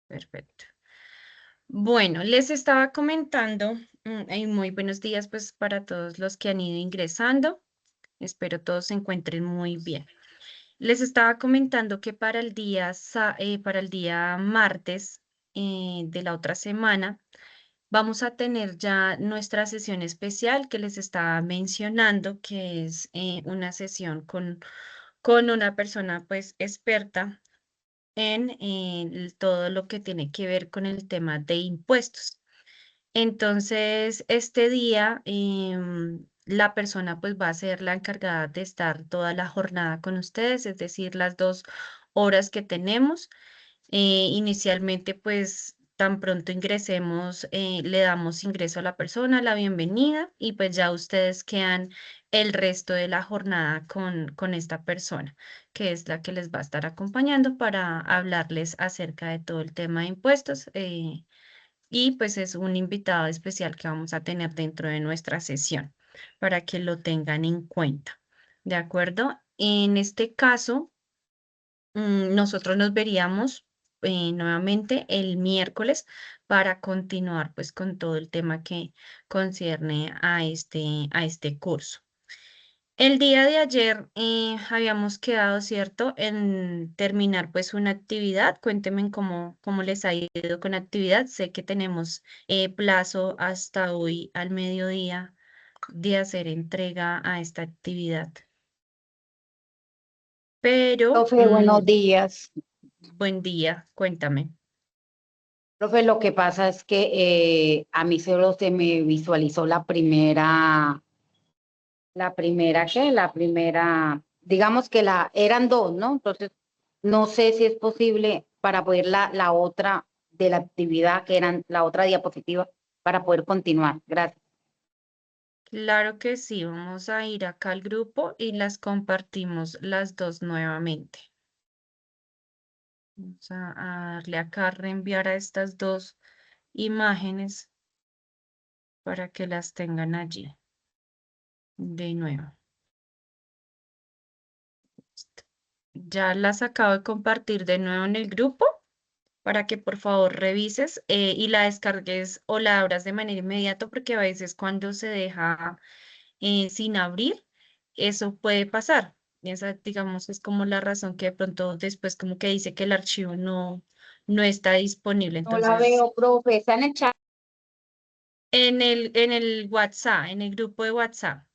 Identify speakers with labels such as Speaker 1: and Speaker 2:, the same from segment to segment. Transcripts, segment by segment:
Speaker 1: Perfecto. Bueno, les estaba comentando, y muy buenos días pues para todos los que han ido ingresando. Espero todos se encuentren muy bien. Les estaba comentando que para el día martes de la otra semana vamos a tener ya nuestra sesión especial que les estaba mencionando, que es una sesión con una persona pues experta en todo lo que tiene que ver con el tema de impuestos. Entonces, este día la persona pues va a ser la encargada de estar toda la jornada con ustedes, es decir, las 2 horas que tenemos. Inicialmente, pues tan pronto ingresemos, le damos ingreso a la persona, la bienvenida y pues ya ustedes quedan el resto de la jornada con esta persona, que es la que les va a estar acompañando para hablarles acerca de todo el tema de impuestos. Y pues es un invitado especial que vamos a tener dentro de nuestra sesión para que lo tengan en cuenta. ¿De acuerdo? En este caso, nosotros nos veríamos nuevamente el miércoles para continuar pues con todo el tema que concierne a este curso. El día de ayer habíamos quedado, ¿cierto?, en terminar pues una actividad. Cuéntenme cómo les ha ido con la actividad. Sé que tenemos plazo hasta hoy al mediodía de hacer entrega a esta actividad. Pero,
Speaker 2: Profe, buenos días.
Speaker 1: buen día, cuéntame.
Speaker 2: Profe, lo que pasa es que a mí solo se me visualizó la primera, digamos que eran dos, ¿no? Entonces, no sé si es posible para poder la otra de la actividad, que eran la otra diapositiva, para poder continuar. Gracias.
Speaker 1: Claro que sí, vamos a ir acá al grupo y las compartimos las dos nuevamente. Vamos a darle acá a reenviar a estas dos imágenes para que las tengan allí de nuevo. Listo. Ya las acabo de compartir de nuevo en el grupo para que por favor revises y la descargues o la abras de manera inmediata porque a veces cuando se deja sin abrir, eso puede pasar. Y esa, digamos, es como la razón que de pronto después como que dice que el archivo no está disponible.
Speaker 2: No la
Speaker 1: Entonces,
Speaker 2: veo, profe. Está en el chat.
Speaker 1: en el WhatsApp, en el grupo de WhatsApp,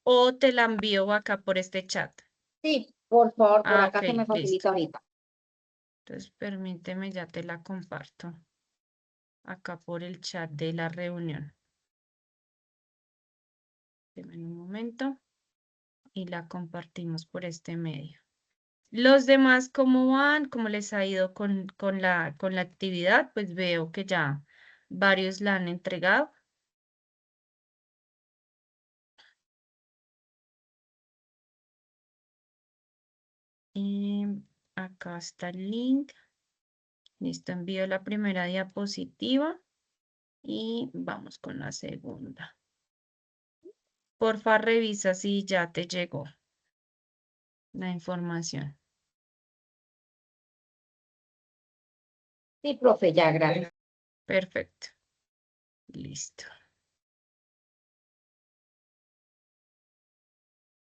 Speaker 1: o te la envío acá por este chat.
Speaker 2: Sí, por favor, por
Speaker 1: Ah,
Speaker 2: acá se
Speaker 1: ok,
Speaker 2: me
Speaker 1: listo.
Speaker 2: facilita ahorita.
Speaker 1: Entonces, permíteme, ya te la comparto acá por el chat de la reunión. Deme un momento y la compartimos por este medio. Los demás, ¿cómo van? ¿Cómo les ha ido con la actividad? Pues veo que ya varios la han entregado. Y acá está el link. Listo, envío la primera diapositiva y vamos con la segunda. Porfa, revisa si ya te llegó la información.
Speaker 2: Sí, profe, ya, gracias.
Speaker 1: Perfecto. Listo.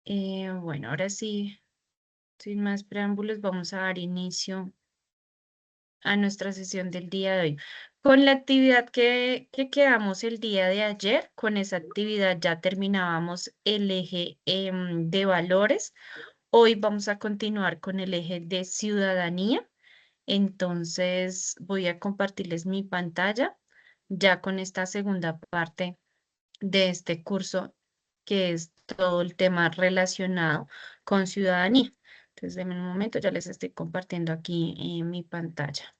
Speaker 1: Bueno, ahora sí, sin más preámbulos, vamos a dar inicio a nuestra sesión del día de hoy. Con la actividad que quedamos el día de ayer, con esa actividad ya terminábamos el eje de valores. Hoy vamos a continuar con el eje de ciudadanía. Entonces voy a compartirles mi pantalla ya con esta segunda parte de este curso, que es todo el tema relacionado con ciudadanía. Entonces, denme un momento, ya les estoy compartiendo aquí en mi pantalla.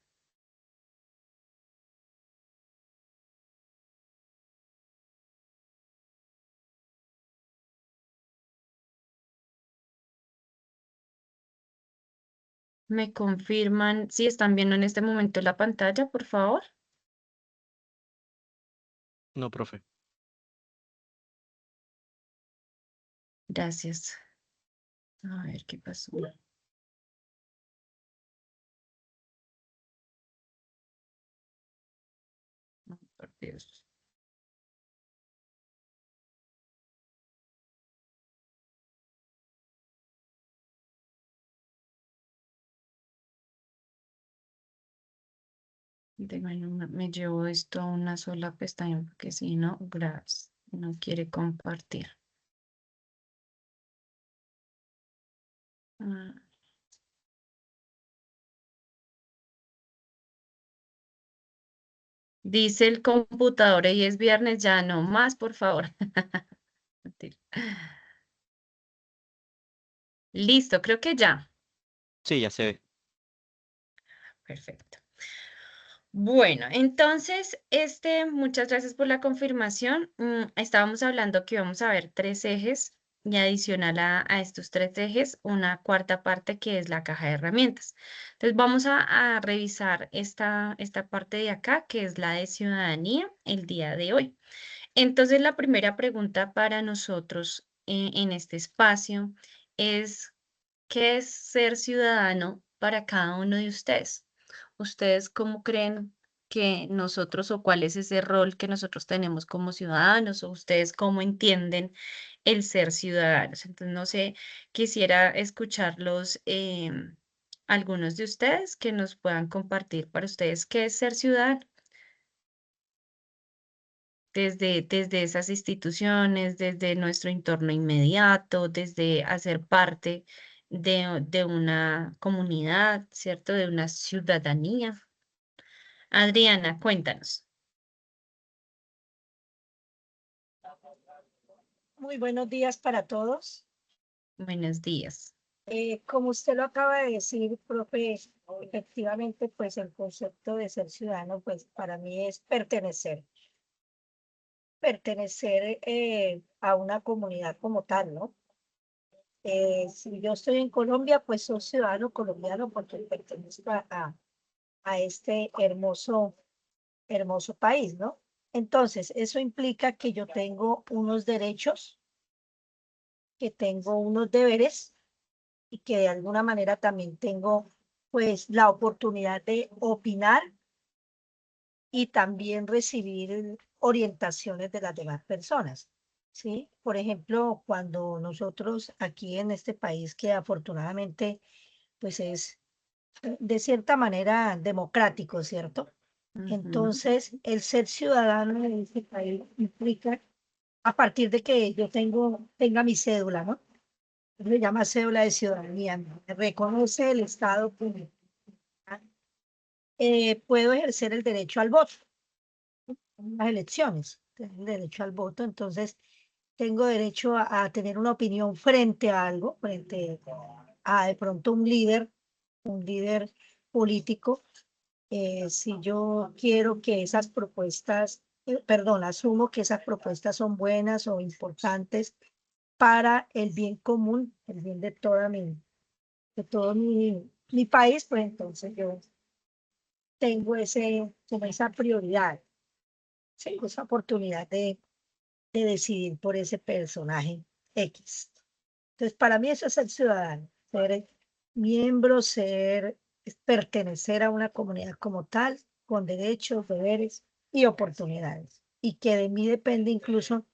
Speaker 1: ¿Me confirman si están viendo en este momento la pantalla, por favor?
Speaker 3: No, profe.
Speaker 1: Gracias. A ver qué pasó. Dios. Bueno, me llevo esto a una sola pestaña porque si no, gracias, no quiere compartir. Ah, dice el computador y es viernes, ya no más, por favor. Mentira. Listo, creo que ya.
Speaker 3: Sí, ya se ve.
Speaker 1: Perfecto. Bueno, entonces, muchas gracias por la confirmación. Estábamos hablando que íbamos a ver tres ejes y adicional a estos tres ejes, una cuarta parte que es la caja de herramientas. Entonces, vamos a revisar esta parte de acá, que es la de ciudadanía, el día de hoy. Entonces, la primera pregunta para nosotros en este espacio es, ¿qué es ser ciudadano para cada uno de ustedes? ¿Ustedes cómo creen que nosotros o cuál es ese rol que nosotros tenemos como ciudadanos o ustedes cómo entienden el ser ciudadanos? Entonces, no sé, quisiera escucharlos algunos de ustedes que nos puedan compartir para ustedes qué es ser ciudadano desde esas instituciones, desde nuestro entorno inmediato, desde hacer parte de una comunidad, ¿cierto? De una ciudadanía. Adriana, cuéntanos.
Speaker 4: Muy buenos días para todos.
Speaker 1: Buenos días.
Speaker 4: Como usted lo acaba de decir, profe, efectivamente, pues el concepto de ser ciudadano, pues para mí es pertenecer a una comunidad como tal, ¿no? Si yo estoy en Colombia, pues soy ciudadano colombiano porque pertenezco a este hermoso país, ¿no? Entonces, eso implica que yo tengo unos derechos, que tengo unos deberes y que de alguna manera también tengo pues la oportunidad de opinar y también recibir orientaciones de las demás personas, ¿sí? Por ejemplo, cuando nosotros aquí en este país que afortunadamente pues es de cierta manera democrático, ¿cierto?
Speaker 1: Ujú,
Speaker 4: Entonces, el ser ciudadano de este país implica, a partir de que yo tenga mi cédula, ¿no? Se llama cédula de ciudadanía, ¿no? Me reconoce el Estado como puedo ejercer el derecho al voto en las elecciones, tengo el derecho al voto, entonces tengo derecho a tener una opinión frente a algo, frente a de pronto un líder político. Si yo quiero que esas propuestas, perdón, asumo que esas propuestas son buenas o importantes para el bien común, el bien de todo mi país, pues entonces yo tengo como esa prioridad, tengo esa oportunidad de decidir por ese personaje X. Entonces, para mí eso es ser ciudadano, ser miembro, pertenecer a una comunidad como tal, con derechos, deberes y oportunidades. Y que de mí depende incluso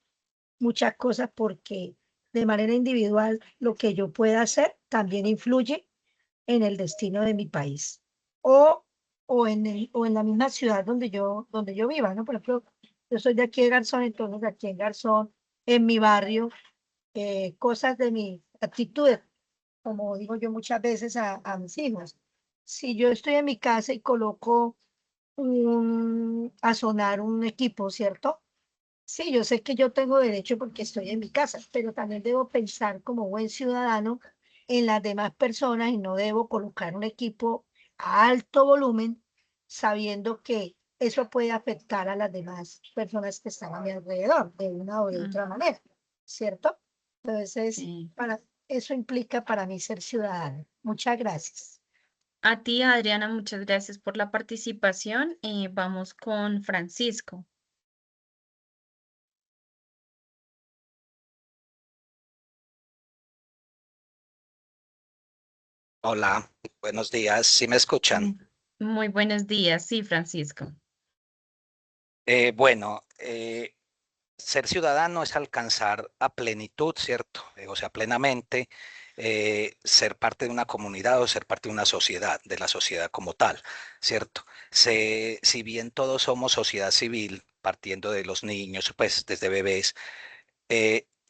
Speaker 4: muchas cosas porque de manera individual lo que yo pueda hacer también influye en el destino de mi país o, o en la misma ciudad donde yo viva, ¿no? Por ejemplo, yo soy de aquí de Garzón, entonces aquí en Garzón, en mi barrio, cosas de mi actitudes, como digo yo muchas veces a mis hijos. Si yo estoy en mi casa y coloco a sonar un equipo, ¿cierto? Sí, yo sé que yo tengo derecho porque estoy en mi casa, pero también debo pensar como buen ciudadano en las demás personas y no debo colocar un equipo a alto volumen sabiendo que eso puede afectar a las demás personas que están a mi alrededor de una o de
Speaker 1: mm,
Speaker 4: otra manera, ¿cierto? Entonces,
Speaker 1: sí.
Speaker 4: eso implica para mí ser ciudadano. Muchas gracias.
Speaker 1: A ti, Adriana, muchas gracias por la participación. Vamos con Francisco.
Speaker 5: Hola, buenos días. ¿Sí me escuchan?
Speaker 1: Mm, muy buenos días, sí, Francisco.
Speaker 5: Bueno, ser ciudadano es alcanzar a plenitud, ¿cierto? O sea, plenamente ser parte de una comunidad o ser parte de una sociedad, de la sociedad como tal, ¿cierto? Si bien todos somos sociedad civil, partiendo de los niños, pues desde bebés,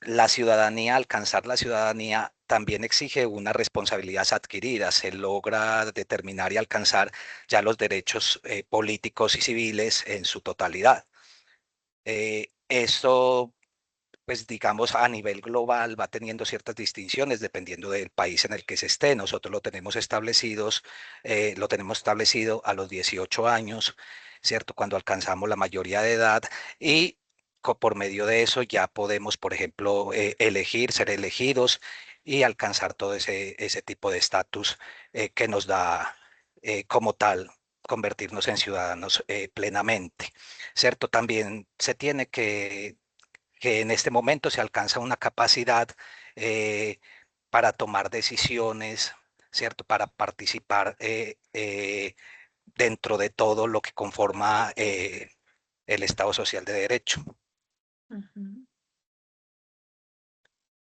Speaker 5: la ciudadanía, alcanzar la ciudadanía también exige unas responsabilidades adquiridas. Se logra determinar y alcanzar ya los derechos políticos y civiles en su totalidad. Esto, pues digamos, a nivel global va teniendo ciertas distinciones dependiendo del país en el que se esté. Nosotros lo tenemos establecido a los 18 años, ¿cierto? Cuando alcanzamos la mayoría de edad y por medio de eso ya podemos, por ejemplo, elegir, ser elegidos y alcanzar todo ese tipo de estatus que nos da como tal convertirnos en ciudadanos plenamente, ¿cierto? También se tiene que en este momento se alcanza una capacidad eh, para tomar decisiones, ¿cierto? Para participar dentro de todo lo que conforma el Estado Social de Derecho.
Speaker 1: Ujú.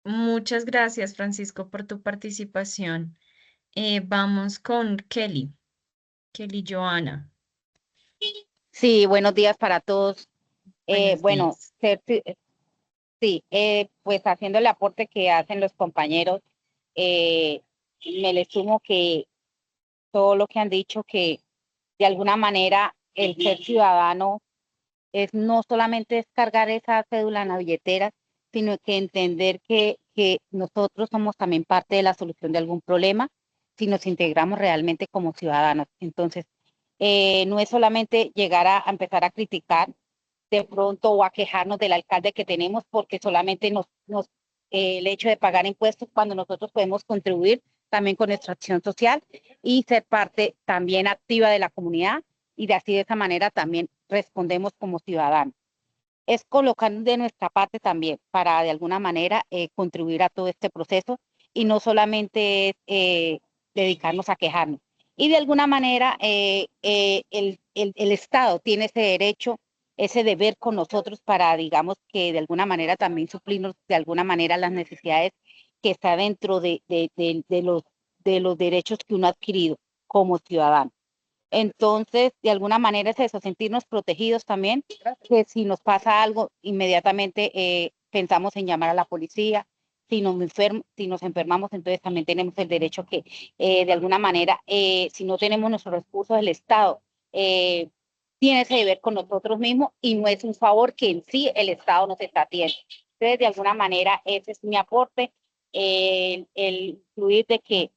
Speaker 1: Muchas gracias, Francisco, por tu participación. Vamos con Kelly, Kelly Joana.
Speaker 2: Sí, buenos días para todos.
Speaker 1: Buenos
Speaker 2: Bueno,
Speaker 1: días.
Speaker 2: sí, pues haciendo el aporte que hacen los compañeros, eh, me les sumo que todo lo que han dicho, que de alguna manera el ser ciudadano es no solamente descargar esa cédula en la billetera, sino que entender que nosotros somos también parte de la solución de algún problema si nos integramos realmente como ciudadanos. Entonces, no es solamente llegar a empezar a criticar de pronto o a quejarnos del alcalde que tenemos porque solamente el hecho de pagar impuestos cuando nosotros podemos contribuir también con nuestra acción social y ser parte también activa de la comunidad y de así de esa manera también respondemos como ciudadanos. Es colocar de nuestra parte también para de alguna manera contribuir a todo este proceso y no solamente dedicarnos a quejarnos. Y de alguna manera el Estado tiene ese derecho, ese deber con nosotros para, digamos, que de alguna manera también suplirnos de alguna manera las necesidades que está dentro de los derechos que uno ha adquirido como ciudadano. Entonces, de alguna manera es eso, sentirnos protegidos también, que si nos pasa algo, inmediatamente pensamos en llamar a la policía. Si nos enfermamos, entonces también tenemos el derecho que, de alguna manera, si no tenemos nuestros recursos, el Estado eh, tiene ese deber con nosotros mismos y no es un favor que en sí el Estado nos está haciendo. Entonces, de alguna manera, ese es mi aporte, el incluir de que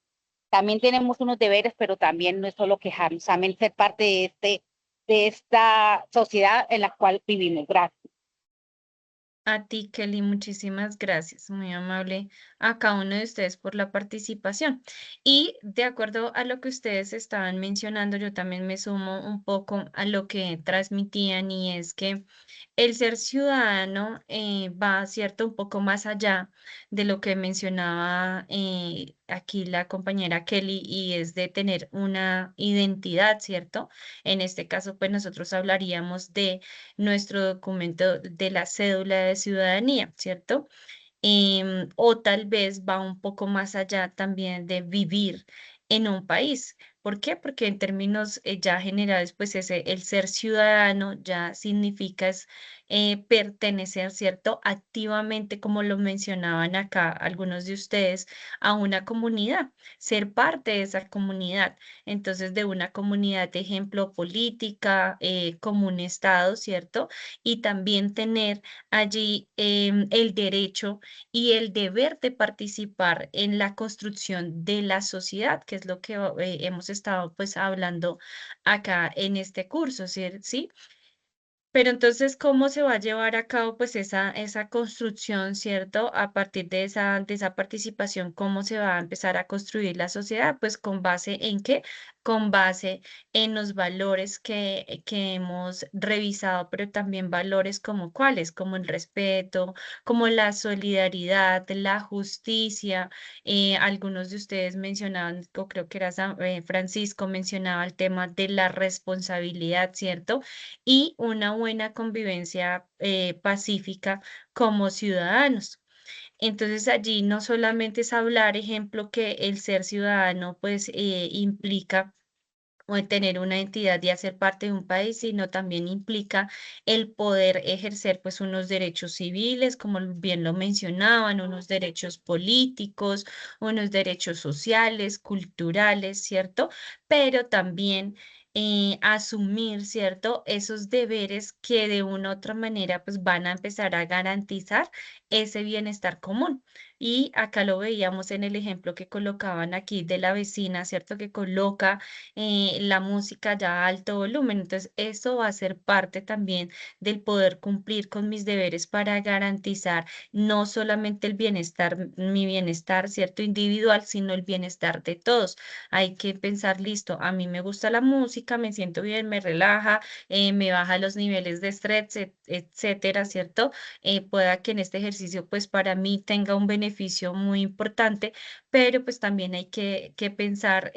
Speaker 2: también tenemos unos deberes, pero también no es solo quejarnos, también ser parte de esta sociedad en la cual vivimos. Gracias.
Speaker 1: A ti, Kelly, muchísimas gracias. Muy amable a cada uno de ustedes por la participación. Y de acuerdo a lo que ustedes estaban mencionando, yo también me sumo un poco a lo que transmitían y es que el ser ciudadano va, cierto, un poco más allá de lo que mencionaba aquí la compañera Kelly y es de tener una identidad, ¿cierto? En este caso, pues nosotros hablaríamos de nuestro documento de la cédula de ciudadanía, ¿cierto? O tal vez va un poco más allá también de vivir en un país. ¿Por qué? Porque en términos ya generales, pues el ser ciudadano ya significa pertenecer, ¿cierto? Activamente, como lo mencionaban acá algunos de ustedes, a una comunidad, ser parte de esa comunidad. Entonces, de una comunidad, de ejemplo, política, como un estado, ¿cierto? Y también tener allí el derecho y el deber de participar en la construcción de la sociedad, que es lo que hemos estado pues hablando acá en este curso, ¿sí? ¿Sí? Pero entonces, ¿cómo se va a llevar a cabo pues esa construcción, ¿cierto? A partir de esa participación, ¿cómo se va a empezar a construir la sociedad? Pues con base en qué? Con base en los valores que hemos revisado, pero también valores como cuáles, como el respeto, como la solidaridad, la justicia. Algunos de ustedes mencionaban, o creo que era Francisco mencionaba el tema de la responsabilidad, ¿cierto? Y una buena convivencia pacífica como ciudadanos. Entonces allí no solamente es hablar, ejemplo, que el ser ciudadano pues implica o el tener una entidad y hacer parte de un país, sino también implica el poder ejercer pues unos derechos civiles, como bien lo mencionaban, unos derechos políticos, unos derechos sociales, culturales, ¿cierto? Pero también asumir, ¿cierto? Esos deberes que de una u otra manera pues van a empezar a garantizar ese bienestar común. Y acá lo veíamos en el ejemplo que colocaban aquí de la vecina, ¿cierto? Que coloca la música ya a alto volumen. Entonces, eso va a ser parte también del poder cumplir con mis deberes para garantizar no solamente el bienestar, mi bienestar, ¿cierto? Individual, sino el bienestar de todos. Hay que pensar, listo, a mí me gusta la música, me siento bien, me relaja, me baja los niveles de estrés, etcétera, ¿cierto? Pueda que en este ejercicio, pues para mí tenga un beneficio muy importante, pero pues también hay que pensar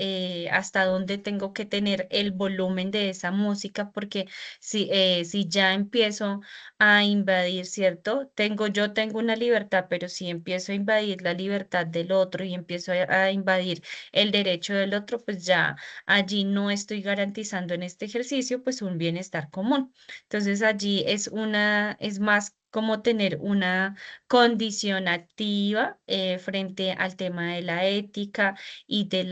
Speaker 1: hasta dónde tengo que tener el volumen de esa música, porque si ya empiezo a invadir, ¿cierto? Yo tengo una libertad, pero si empiezo a invadir la libertad del otro y empiezo a invadir el derecho del otro, pues ya allí no estoy garantizando en este ejercicio pues un bienestar común. Entonces allí es más como tener una condición activa frente al tema de la ética y de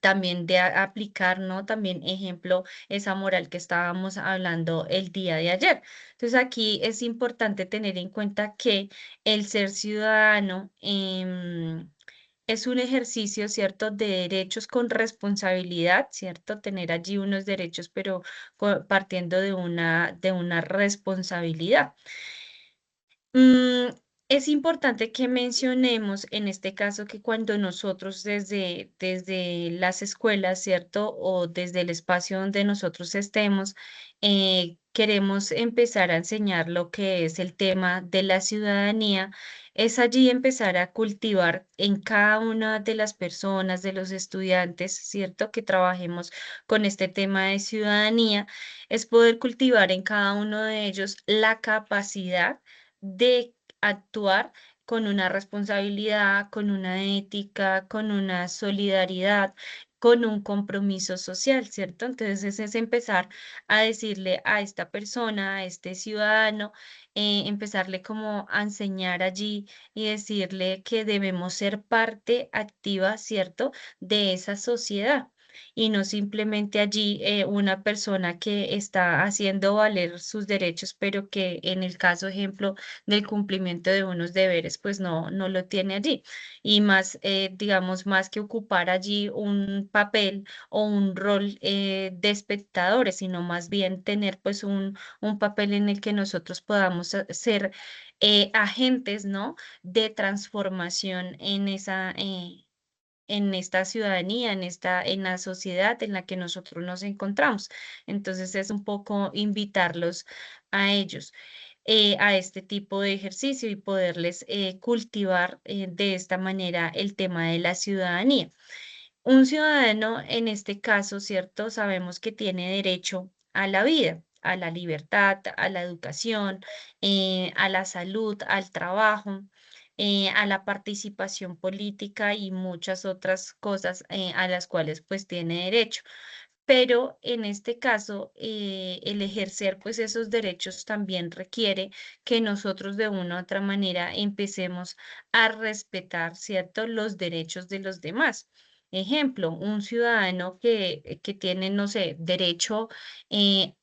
Speaker 1: también de aplicar, ¿no? También, ejemplo, esa moral que estábamos hablando el día de ayer. Entonces, aquí es importante tener en cuenta que el ser ciudadano es un ejercicio, ¿cierto?, de derechos con responsabilidad, ¿cierto? Tener allí unos derechos, pero partiendo de una responsabilidad. Mm, es importante que mencionemos en este caso que cuando nosotros desde las escuelas, ¿cierto? O desde el espacio donde nosotros estemos, queremos empezar a enseñar lo que es el tema de la ciudadanía, es allí empezar a cultivar en cada una de las personas, de los estudiantes, ¿cierto? Que trabajemos con este tema de ciudadanía, es poder cultivar en cada uno de ellos la capacidad de actuar con una responsabilidad, con una ética, con una solidaridad, con un compromiso social, ¿cierto? Entonces es empezar a decirle a esta persona, a este ciudadano, empezarle como a enseñar allí y decirle que debemos ser parte activa, ¿cierto? De esa sociedad y no simplemente allí una persona que está haciendo valer sus derechos, pero que en el caso, ejemplo, del cumplimiento de unos deberes, pues no lo tiene allí. Y más, digamos, más que ocupar allí un papel o un rol de espectadores, sino más bien tener pues un papel en el que nosotros podamos ser agentes, ¿no? De transformación en esta ciudadanía, en la sociedad en la que nosotros nos encontramos. Entonces es un poco invitarlos a ellos, a este tipo de ejercicio y poderles cultivar de esta manera el tema de la ciudadanía. Un ciudadano, en este caso, ¿cierto? Sabemos que tiene derecho a la vida, a la libertad, a la educación, a la salud, al trabajo, a la participación política y muchas otras cosas a las cuales pues tiene derecho. Pero en este caso, el ejercer pues esos derechos también requiere que nosotros de una u otra manera empecemos a respetar, ¿cierto?, los derechos de los demás. Ejemplo, un ciudadano que tiene, no sé, derecho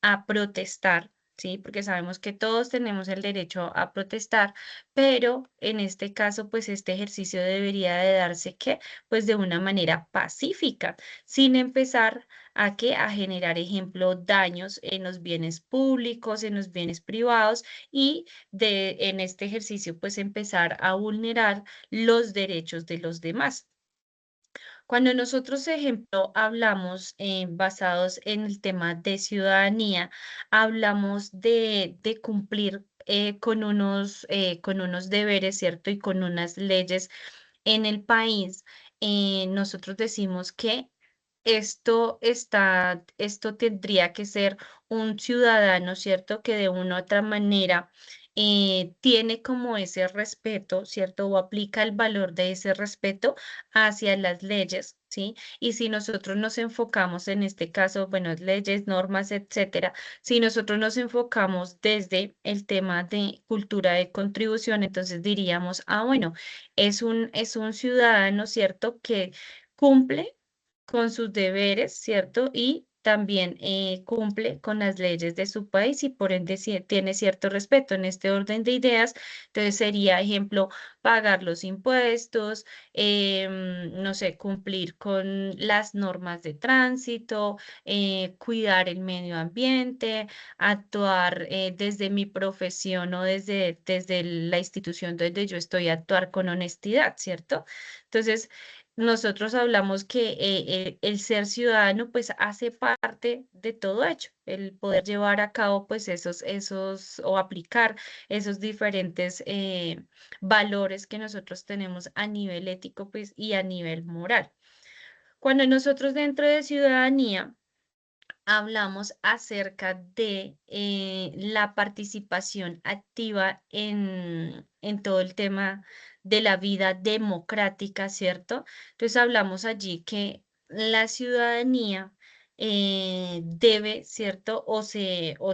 Speaker 1: a protestar, ¿sí? Porque sabemos que todos tenemos el derecho a protestar, pero en este caso, pues este ejercicio debería de darse que, pues de una manera pacífica, sin empezar a que a generar, ejemplo, daños en los bienes públicos, en los bienes privados y en este ejercicio pues empezar a vulnerar los derechos de los demás. Cuando nosotros, ejemplo, hablamos basados en el tema de ciudadanía, hablamos de cumplir con unos deberes, ¿cierto? Y con unas leyes en el país. Nosotros decimos que esto tendría que ser un ciudadano, ¿cierto? Que de una u otra manera tiene como ese respeto, ¿cierto? O aplica el valor de ese respeto hacia las leyes, ¿sí? Y si nosotros nos enfocamos en este caso, bueno, leyes, normas, etcétera, si nosotros nos enfocamos desde el tema de cultura de contribución, entonces diríamos, ah, bueno, es un ciudadano, ¿cierto? Que cumple con sus deberes, ¿cierto? Y también cumple con las leyes de su país y por ende tiene cierto respeto en este orden de ideas. Entonces sería, ejemplo, pagar los impuestos, no sé, cumplir con las normas de tránsito, cuidar el medio ambiente, actuar desde mi profesión o desde la institución donde yo estoy, actuar con honestidad, ¿cierto? Entonces, nosotros hablamos que el ser ciudadano pues hace parte de todo hecho, el poder llevar a cabo pues esos o aplicar esos diferentes valores que nosotros tenemos a nivel ético pues y a nivel moral. Cuando nosotros dentro de ciudadanía hablamos acerca de la participación activa en todo el tema de la vida democrática, ¿cierto? Entonces hablamos allí que la ciudadanía debe, ¿cierto? O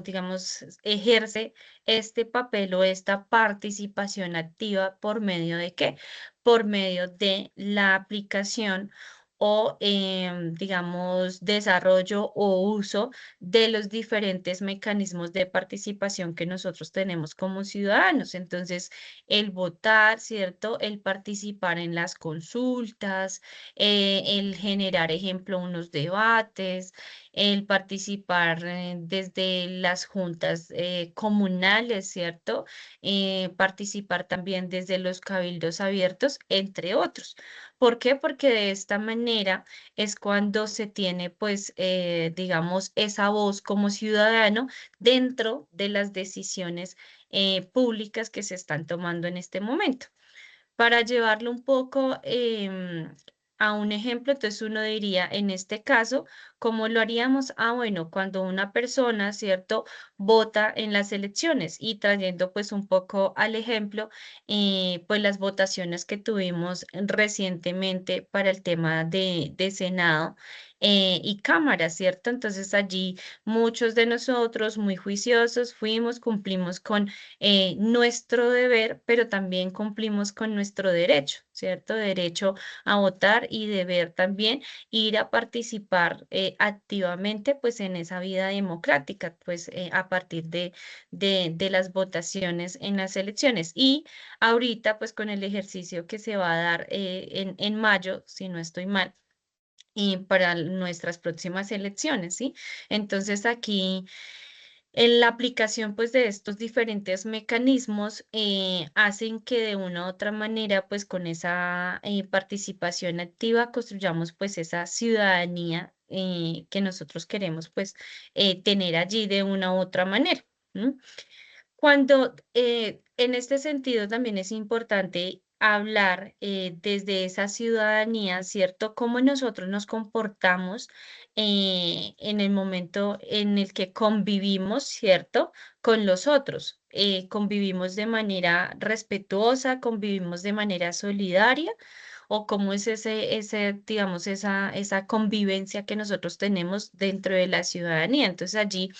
Speaker 1: digamos, ejerce este papel o esta participación activa por medio de qué? Por medio de la aplicación o, digamos, desarrollo o uso de los diferentes mecanismos de participación que nosotros tenemos como ciudadanos. Entonces, el votar, ¿cierto? El participar en las consultas, el generar, ejemplo, unos debates, el participar desde las juntas comunales, ¿cierto? Participar también desde los cabildos abiertos, entre otros. ¿Por qué? Porque de esta manera es cuando se tiene, pues, digamos, esa voz como ciudadano dentro de las decisiones públicas que se están tomando en este momento. Para llevarlo un poco a un ejemplo, entonces uno diría, en este caso, ¿cómo lo haríamos? Ah, bueno, cuando una persona, ¿cierto?, vota en las elecciones y trayendo pues un poco al ejemplo, pues las votaciones que tuvimos recientemente para el tema de Senado y Cámara, ¿cierto? Entonces allí muchos de nosotros muy juiciosos fuimos, cumplimos con nuestro deber, pero también cumplimos con nuestro derecho, ¿cierto? Derecho a votar y deber también ir a participar activamente, pues, en esa vida democrática, pues, a partir de las votaciones en las elecciones. Y ahorita, pues, con el ejercicio que se va a dar en mayo, si no estoy mal, y para nuestras próximas elecciones, ¿sí? Entonces aquí en la aplicación pues de estos diferentes mecanismos hacen que de una u otra manera pues con esa participación activa construyamos pues esa ciudadanía que nosotros queremos pues tener allí de una u otra manera. ¿M? Cuando en este sentido también es importante hablar desde esa ciudadanía, ¿cierto? Cómo nosotros nos comportamos en el momento en el que convivimos, ¿cierto? Con los otros. Convivimos de manera respetuosa, convivimos de manera solidaria, o cómo es digamos, esa convivencia que nosotros tenemos dentro de la ciudadanía. Entonces allí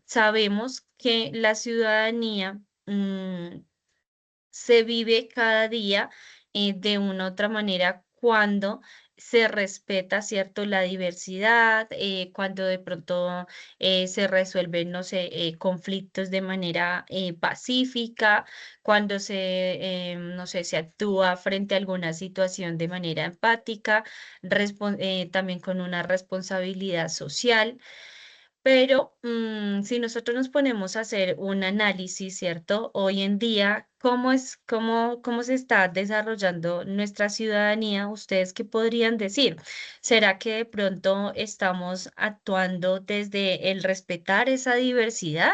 Speaker 1: sabemos que la ciudadanía se vive cada día de una u otra manera cuando se respeta, ¿cierto?, la diversidad, cuando de pronto se resuelven, no sé, conflictos de manera pacífica, cuando no sé, se actúa frente a alguna situación de manera empática, también con una responsabilidad social. Pero si nosotros nos ponemos a hacer un análisis, ¿cierto? Hoy en día, cómo se está desarrollando nuestra ciudadanía? ¿Ustedes qué podrían decir? ¿Será que de pronto estamos actuando desde el respetar esa diversidad?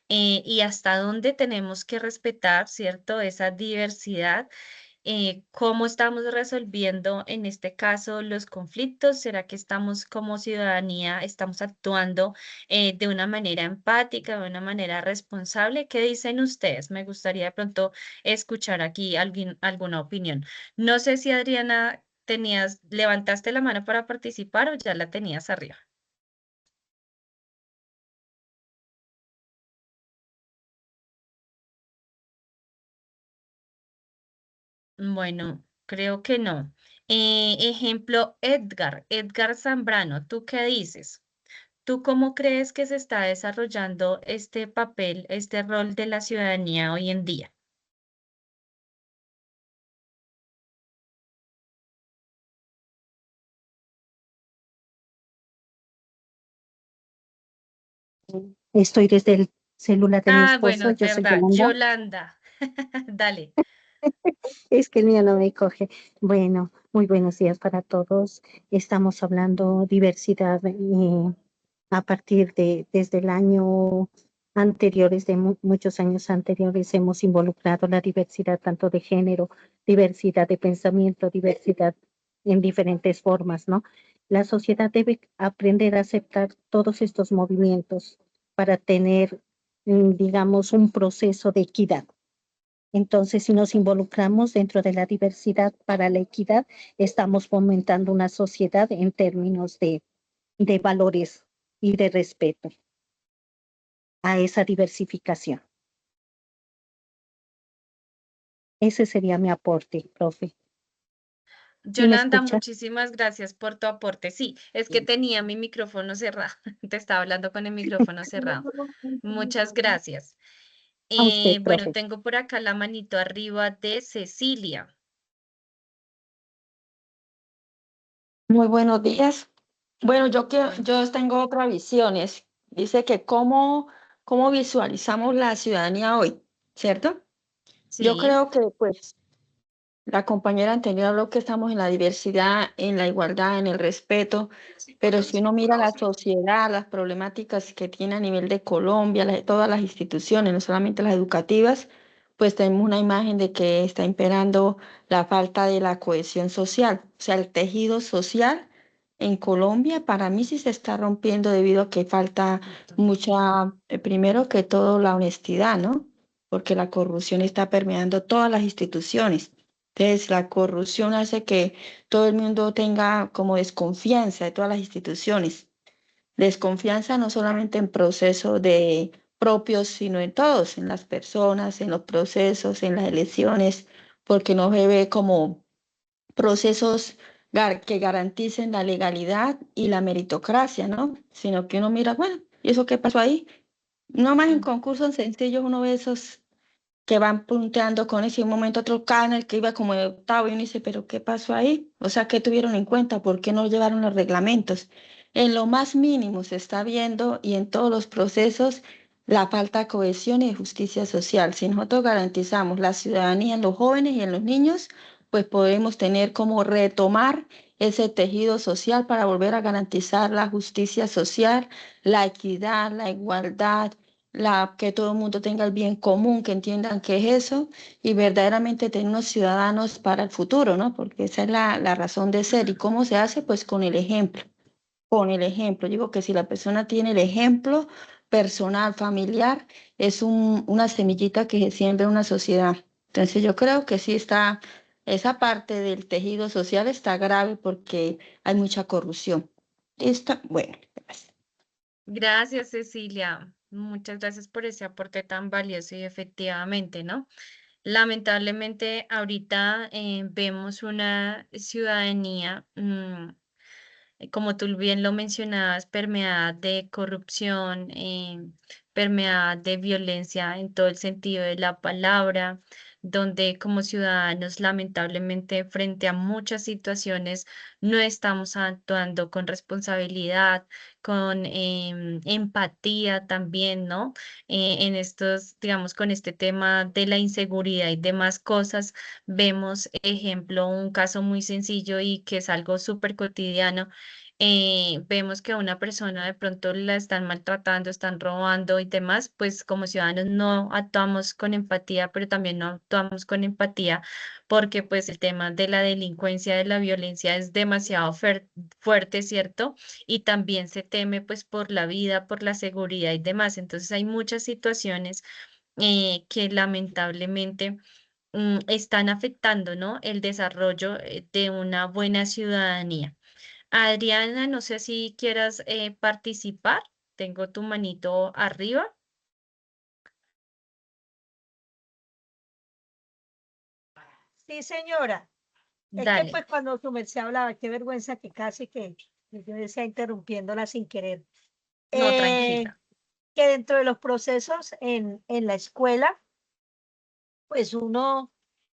Speaker 1: Y hasta dónde tenemos que respetar, ¿cierto? Esa diversidad. ¿Cómo estamos resolviendo en este caso los conflictos? ¿Será que estamos como ciudadanía, estamos actuando de una manera empática, de una manera responsable? ¿Qué dicen ustedes? Me gustaría de pronto escuchar aquí alguna opinión. No sé si Adriana levantaste la mano para participar o ya la tenías arriba. Bueno, creo que no. Ejemplo, Edgar Zambrano, ¿tú qué dices? ¿Tú cómo crees que se está desarrollando este papel, este rol de la ciudadanía hoy en día?
Speaker 4: Estoy desde el celular de mi
Speaker 1: Ah, bueno,
Speaker 4: esposo,
Speaker 1: es
Speaker 4: yo soy
Speaker 1: verdad,
Speaker 4: Yolanda.
Speaker 1: Yolanda. Dale.
Speaker 4: Es que el mío no me coge. Bueno, muy buenos días para todos. Estamos hablando diversidad a partir desde el año anteriores, de muchos años anteriores, hemos involucrado la diversidad tanto de género, diversidad de pensamiento, diversidad en diferentes formas, ¿no? La sociedad debe aprender a aceptar todos estos movimientos para tener, digamos, un proceso de equidad. Entonces, si nos involucramos dentro de la diversidad para la equidad, estamos fomentando una sociedad en términos de valores y de respeto a esa diversificación. Ese sería mi aporte, profe. ¿Sí me
Speaker 1: Yolanda,
Speaker 4: escucha?
Speaker 1: muchísimas gracias por tu aporte. Sí, es que tenía mi micrófono cerrado. Te estaba hablando con el micrófono cerrado. Muchas gracias.
Speaker 4: A usted,
Speaker 1: Bueno,
Speaker 4: profe.
Speaker 1: tengo por acá la manito arriba de Cecilia.
Speaker 3: Muy buenos días. Bueno, yo tengo otra visión. Dice que cómo visualizamos la ciudadanía hoy, ¿cierto? Yo
Speaker 1: Sí,
Speaker 3: creo que pues la compañera anterior habló que estamos en la diversidad, en la igualdad, en el respeto, pero si uno mira la sociedad, las problemáticas que tiene a nivel de Colombia, todas las instituciones, no solamente las educativas, pues tenemos una imagen de que está imperando la falta de la cohesión social. O sea, el tejido social en Colombia para mí sí se está rompiendo debido a que falta mucha, primero que todo, la honestidad, ¿no? Porque la corrupción está permeando todas las instituciones. Entonces, la corrupción hace que todo el mundo tenga como desconfianza de todas las instituciones. Desconfianza no solamente en procesos de propios, sino en todos, en las personas, en los procesos, en las elecciones, porque no se ve como procesos que garanticen la legalidad y la meritocracia, ¿no? Sino que uno mira, bueno, ¿y eso qué pasó ahí? No más en
Speaker 1: mm,
Speaker 3: concursos sencillos uno ve esos que van punteando con ese un momento otro canal que iba como de octavo y uno dice, pero ¿qué pasó ahí? O sea, ¿qué tuvieron en cuenta? ¿Por qué no llevaron los reglamentos? En lo más mínimo se está viendo y en todos los procesos la falta de cohesión y de justicia social. Si nosotros garantizamos la ciudadanía en los jóvenes y en los niños, pues podemos tener como retomar ese tejido social para volver a garantizar la justicia social, la equidad, la igualdad, que todo el mundo tenga el bien común, que entiendan qué es eso y verdaderamente tener unos ciudadanos para el futuro, ¿no? Porque esa es la razón de ser. ¿Y cómo se hace? Pues con el ejemplo, con el ejemplo. Digo que si la persona tiene el ejemplo personal, familiar, es una semillita que se siembra en una sociedad. Entonces yo creo que sí está, esa parte del tejido social está grave porque hay mucha corrupción. Está, bueno, gracias.
Speaker 1: gracias, Cecilia. Muchas gracias por ese aporte tan valioso y efectivamente, ¿no? Lamentablemente, ahorita vemos una ciudadanía, como tú bien lo mencionabas, permeada de corrupción, permeada de violencia en todo el sentido de la palabra, donde como ciudadanos, lamentablemente, frente a muchas situaciones, no estamos actuando con responsabilidad, con empatía también, ¿no? En estos, digamos, con este tema de la inseguridad y demás cosas, vemos, ejemplo, un caso muy sencillo y que es algo súper cotidiano. Vemos que a una persona de pronto la están maltratando, están robando y demás, pues como ciudadanos no actuamos con empatía, pero también no actuamos con empatía porque pues el tema de la delincuencia, de la violencia es demasiado fuerte, ¿cierto? Y también se teme pues por la vida, por la seguridad y demás. Entonces hay muchas situaciones que lamentablemente están afectando, ¿no? El desarrollo de una buena ciudadanía. Adriana, no sé si quieras participar. Tengo tu manito arriba.
Speaker 4: Sí, señora. Es que
Speaker 1: Dale,
Speaker 4: pues cuando su merced hablaba, qué vergüenza que casi que yo decía interrumpiéndola sin querer.
Speaker 1: no,
Speaker 4: Eh,
Speaker 1: tranquila.
Speaker 4: que dentro de los procesos en la escuela, pues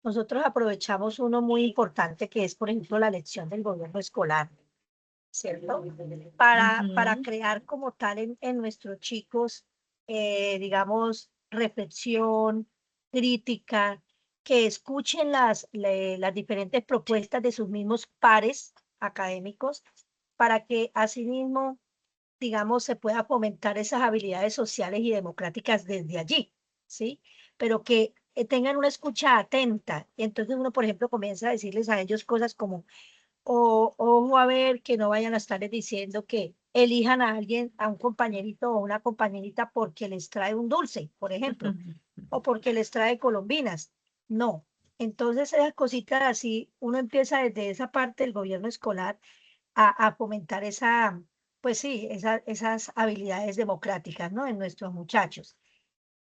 Speaker 4: nosotros aprovechamos uno muy importante que es, por ejemplo, la elección del gobierno escolar, ¿cierto? Para
Speaker 1: Ujú,
Speaker 4: crear como tal en nuestros chicos, digamos, reflexión, crítica, que escuchen las diferentes propuestas de sus mismos pares académicos, para que asimismo, digamos, se pueda fomentar esas habilidades sociales y democráticas desde allí, ¿sí? Pero que tengan una escucha atenta. Entonces uno, por ejemplo, comienza a decirles a ellos cosas como, ojo a ver, que no vayan a estarles diciendo que elijan a alguien, a un compañerito o una compañerita porque les trae un dulce, por ejemplo, o porque les trae colombinas. No. Entonces, esas cositas así, uno empieza desde esa parte del gobierno escolar a fomentar pues sí, esas habilidades democráticas, ¿no? En nuestros muchachos.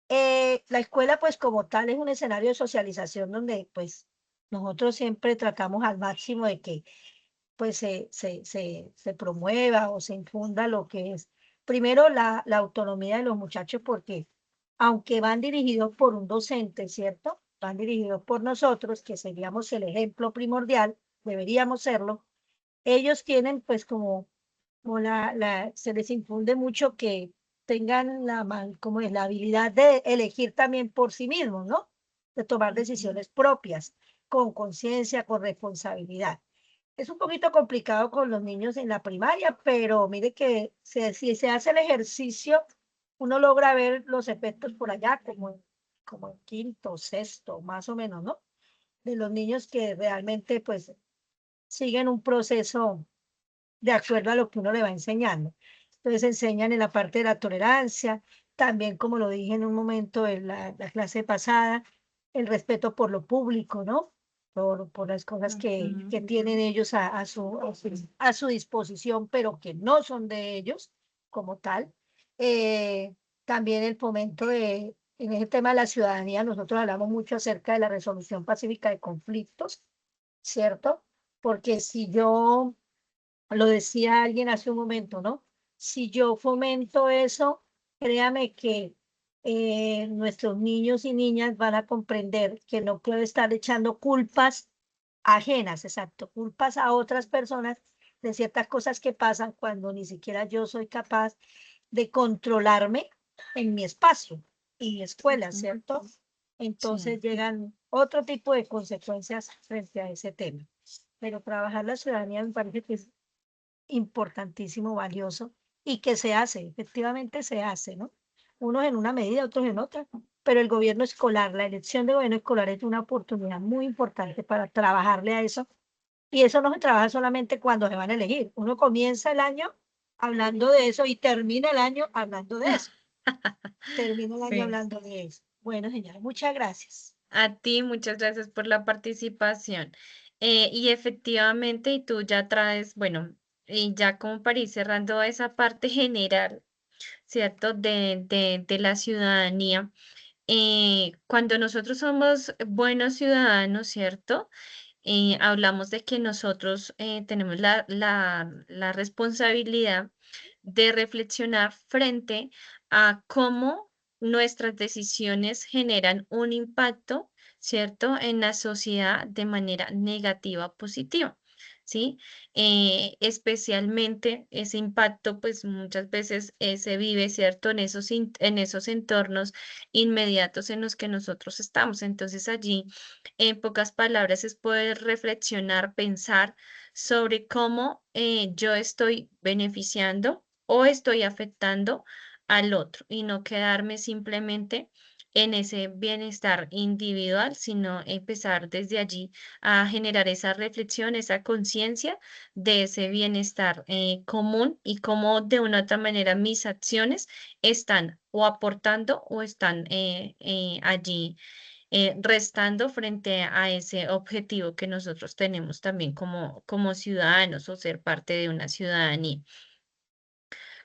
Speaker 4: La escuela, pues como tal, es un escenario de socialización donde, pues, nosotros siempre tratamos al máximo de que pues se promueva o se infunda lo que es, primero, la autonomía de los muchachos, porque aunque van dirigidos por un docente, ¿cierto? Van dirigidos por nosotros, que seríamos el ejemplo primordial, deberíamos serlo, ellos tienen pues como se les infunde mucho que tengan como es la habilidad de elegir también por sí mismos, ¿no? De tomar decisiones propias, con conciencia, con responsabilidad. Es un poquito complicado con los niños en la primaria, pero mire que si se hace el ejercicio, uno logra ver los efectos por allá, como en quinto, sexto, más o menos, ¿no? De los niños que realmente pues siguen un proceso de acuerdo a lo que uno le va enseñando. Entonces enseñan en la parte de la tolerancia, también como lo dije en un momento en la clase pasada, el respeto por lo público, ¿no? Por las cosas que
Speaker 1: ujú.
Speaker 4: tienen ellos a su disposición, pero que no son de ellos como tal. Eh, También el fomento en ese tema de la ciudadanía, nosotros hablamos mucho acerca de la resolución pacífica de conflictos, ¿cierto? Porque si yo lo decía alguien hace un momento, ¿no? Si yo fomento eso, créame que nuestros niños y niñas van a comprender que no puedo estar echando culpas ajenas, exacto, culpas a otras personas de ciertas cosas que pasan cuando ni siquiera yo soy capaz de controlarme en mi espacio, en mi escuela,
Speaker 1: Ujú.
Speaker 4: ¿cierto?
Speaker 1: Sí.
Speaker 4: Entonces llegan otro tipo de consecuencias frente a ese tema. Pero trabajar la ciudadanía me parece que es importantísimo, valioso, y que se hace, efectivamente se hace, ¿no? Unos en una medida, otros en otra, pero el gobierno escolar, la elección de gobierno escolar es una oportunidad muy importante para trabajarle a eso, y eso no se trabaja solamente cuando se van a elegir, uno comienza el año hablando de eso y termina el año hablando de eso, termina el año
Speaker 1: Sí.
Speaker 4: hablando de eso. Bueno, señora, muchas gracias.
Speaker 1: A ti, muchas gracias por la participación. Y efectivamente, y tú ya traes, bueno, y ya como para ir cerrando esa parte general, ¿cierto? De la ciudadanía. Cuando nosotros somos buenos ciudadanos, ¿cierto? Hablamos de que nosotros tenemos la responsabilidad de reflexionar frente a cómo nuestras decisiones generan un impacto, ¿cierto?, en la sociedad de manera negativa o positiva, ¿sí? Especialmente ese impacto, pues muchas veces se vive, ¿cierto?, en esos entornos inmediatos en los que nosotros estamos. Entonces allí, en pocas palabras, es poder reflexionar, pensar sobre cómo yo estoy beneficiando o estoy afectando al otro y no quedarme simplemente en ese bienestar individual, sino empezar desde allí a generar esa reflexión, esa conciencia de ese bienestar común y cómo de una u otra manera mis acciones están o aportando o están allí restando frente a ese objetivo que nosotros tenemos también como ciudadanos o ser parte de una ciudadanía.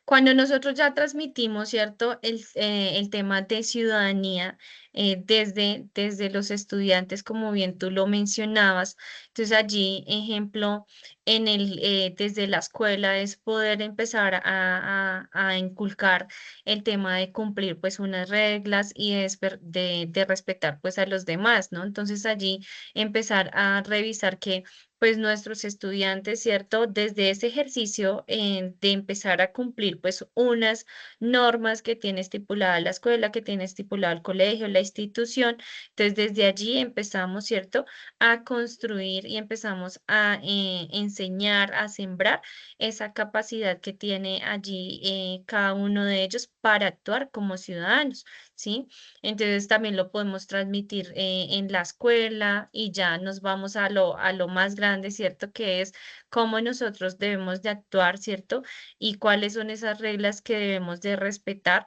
Speaker 1: Cuando nosotros ya transmitimos, ¿cierto? El tema de ciudadanía desde los estudiantes, como bien tú lo mencionabas, entonces allí, ejemplo, desde la escuela es poder empezar a inculcar el tema de cumplir pues unas reglas y de respetar pues a los demás, ¿no? Entonces allí empezar a revisar que pues nuestros estudiantes, ¿cierto? Desde ese ejercicio de empezar a cumplir pues unas normas que tiene estipulada la escuela, que tiene estipulado el colegio, la institución. Entonces desde allí empezamos, ¿cierto? A construir y empezamos a enseñar, a sembrar esa capacidad que tiene allí cada uno de ellos para actuar como ciudadanos, ¿sí? Entonces también lo podemos transmitir en la escuela y ya nos vamos a lo más grande, ¿cierto? Que es cómo nosotros debemos de actuar, ¿cierto? Y cuáles son esas reglas que debemos de respetar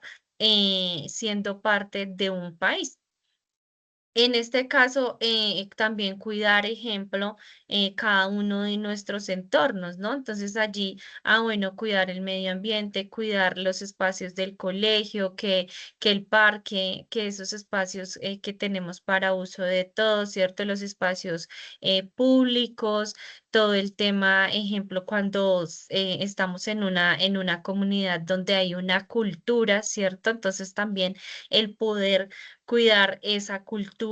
Speaker 1: siendo parte de un país. En este caso, también cuidar, ejemplo, cada uno de nuestros entornos, ¿no? Entonces allí, bueno, cuidar el medio ambiente, cuidar los espacios del colegio, que el parque, que esos espacios que tenemos para uso de todos, ¿cierto? Los espacios públicos, todo el tema, ejemplo, cuando estamos en una comunidad donde hay una cultura, ¿cierto? Entonces también el poder cuidar esa cultura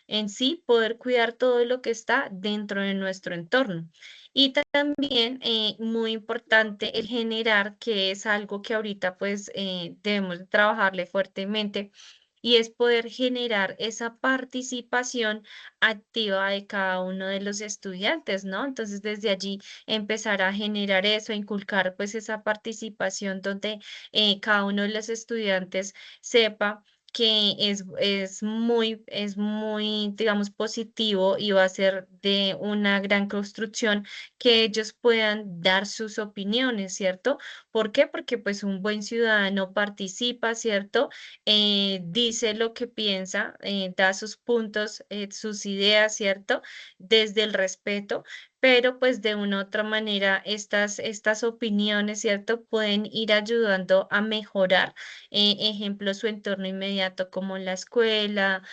Speaker 1: en sí, poder cuidar todo lo que está dentro de nuestro entorno. Y también, muy importante, el generar, que es algo que ahorita pues debemos de trabajarle fuertemente, y es poder generar esa participación activa de cada uno de los estudiantes, ¿no? Entonces, desde allí empezar a generar eso, a inculcar pues esa participación donde cada uno de los estudiantes sepa que es muy, digamos, positivo y va a ser de una gran construcción que ellos puedan dar sus opiniones, ¿cierto? ¿Por qué? Porque pues un buen ciudadano participa, ¿cierto? Dice lo que piensa, da sus puntos, sus ideas, ¿cierto? Desde el respeto, pero pues de una u otra manera estas opiniones, ¿cierto? Pueden ir ayudando a mejorar ejemplo, su entorno inmediato como la escuela,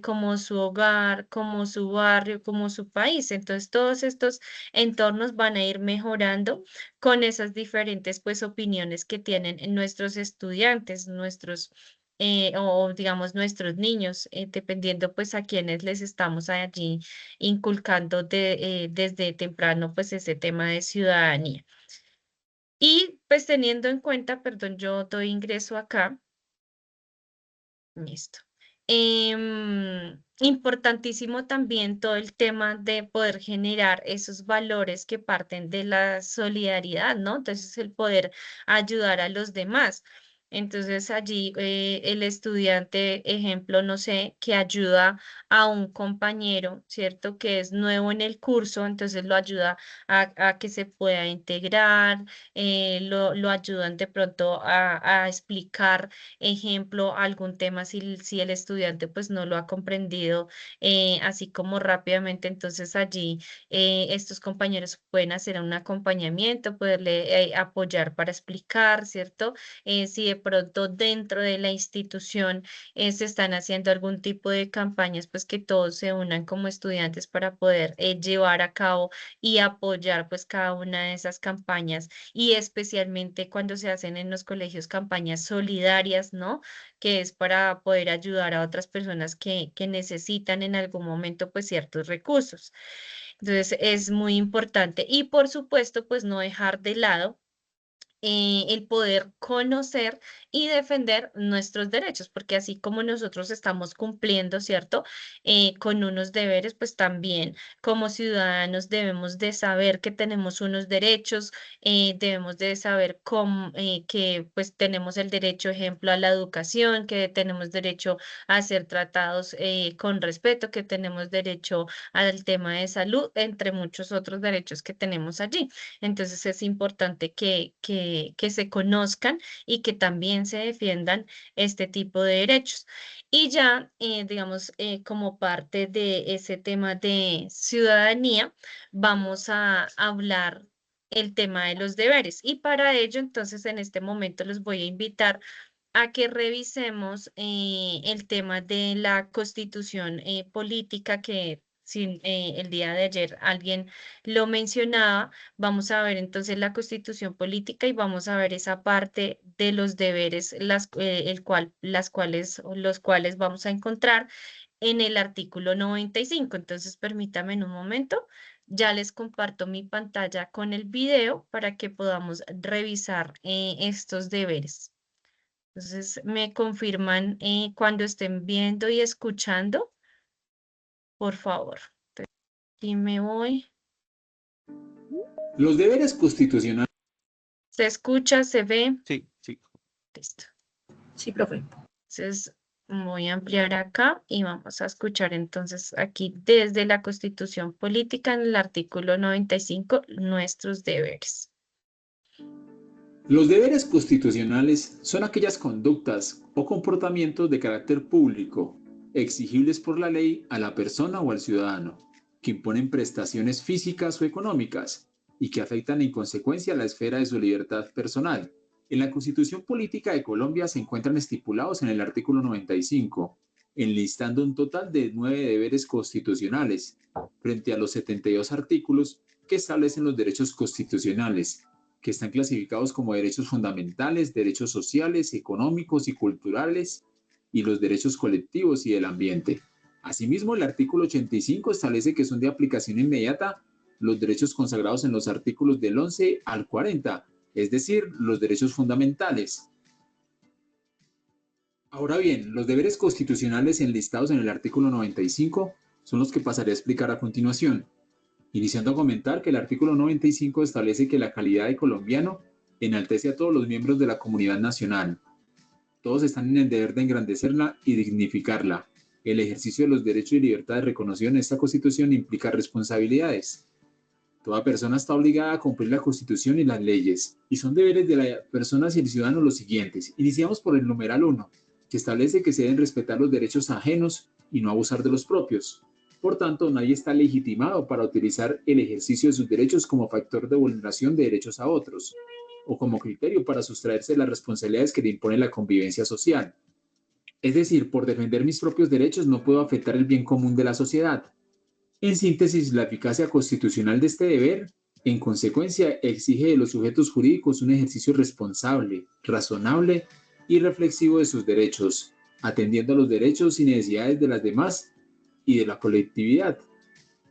Speaker 1: como su hogar, como su barrio, como su país. Entonces, todos estos entornos van a ir mejorando con esas diferentes, pues, opiniones que tienen nuestros estudiantes, o digamos nuestros niños, dependiendo pues a quienes les estamos allí inculcando desde temprano pues ese tema de ciudadanía. Y pues teniendo en cuenta, perdón, yo doy ingreso acá. Listo. Importantísimo también todo el tema de poder generar esos valores que parten de la solidaridad, ¿no? Entonces, el poder ayudar a los demás. Entonces, allí el estudiante, ejemplo, no sé, que ayuda a un compañero, ¿cierto? Que es nuevo en el curso, entonces lo ayuda a que se pueda integrar, lo ayudan de pronto a explicar ejemplo, algún tema si el estudiante pues no lo ha comprendido así como rápidamente, entonces allí estos compañeros pueden hacer un acompañamiento, poderle apoyar para explicar, ¿cierto? Si de pronto dentro de la institución se están haciendo algún tipo de campañas, pues que todos se unan como estudiantes para poder llevar a cabo y apoyar pues cada una de esas campañas y especialmente cuando se hacen en los colegios campañas solidarias, ¿no? Que es para poder ayudar a otras personas que necesitan en algún momento pues ciertos recursos. Entonces es muy importante y por supuesto pues no dejar de lado el poder conocer y defender nuestros derechos, porque así como nosotros estamos cumpliendo, ¿cierto? Con unos deberes, pues también como ciudadanos debemos de saber que tenemos unos derechos, debemos de saber que pues tenemos el derecho, ejemplo, a la educación, que tenemos derecho a ser tratados con respeto, que tenemos derecho al tema de salud, entre muchos otros derechos que tenemos allí. Entonces es importante que se conozcan y que también se defiendan este tipo de derechos. Y ya, digamos, como parte de ese tema de ciudadanía, vamos a hablar el tema de los deberes. Y para ello, entonces, en este momento los voy a invitar a que revisemos el tema de la constitución política que el día de ayer alguien lo mencionaba. Vamos a ver entonces la constitución política y vamos a ver esa parte de los deberes, o los cuales vamos a encontrar en el artículo 95. Entonces, permítame en un momento. Ya les comparto mi pantalla con el video para que podamos revisar estos deberes. Entonces, me confirman cuando estén viendo y escuchando, por favor. Aquí me voy.
Speaker 6: Los deberes constitucionales.
Speaker 1: ¿Se escucha? ¿Se ve?
Speaker 6: Sí, sí.
Speaker 1: Listo.
Speaker 3: Sí, profe.
Speaker 1: Entonces, voy a ampliar acá y vamos a escuchar entonces aquí desde la Constitución Política en el artículo 95, nuestros deberes.
Speaker 6: Los deberes constitucionales son aquellas conductas o comportamientos de carácter público exigibles por la ley a la persona o al ciudadano, que imponen prestaciones físicas o económicas y que afectan en consecuencia la esfera de su libertad personal. En la Constitución Política de Colombia se encuentran estipulados en el artículo 95, enlistando un total de 9 deberes constitucionales, frente a los 72 artículos que establecen los derechos constitucionales, que están clasificados como derechos fundamentales, derechos sociales, económicos y culturales, y los derechos colectivos y del ambiente. Asimismo, el artículo 85 establece que son de aplicación inmediata los derechos consagrados en los artículos del 11 al 40, es decir, los derechos fundamentales. Ahora bien, los deberes constitucionales enlistados en el artículo 95 son los que pasaré a explicar a continuación. Iniciando a comentar que el artículo 95 establece que la calidad de colombiano enaltece a todos los miembros de la comunidad nacional. Todos están en el deber de engrandecerla y dignificarla. El ejercicio de los derechos y libertades reconocidos en esta Constitución implica responsabilidades. Toda persona está obligada a cumplir la Constitución y las leyes, y son deberes de las personas y el ciudadano los siguientes. Iniciamos por el numeral 1, que establece que se deben respetar los derechos ajenos y no abusar de los propios. Por tanto, nadie está legitimado para utilizar el ejercicio de sus derechos como factor de vulneración de derechos a otros, o como criterio para sustraerse de las responsabilidades que le impone la convivencia social. Es decir, por defender mis propios derechos no puedo afectar el bien común de la sociedad. En síntesis, la eficacia constitucional de este deber, en consecuencia, exige de los sujetos jurídicos un ejercicio responsable, razonable y reflexivo de sus derechos, atendiendo a los derechos y necesidades de las demás y de la colectividad.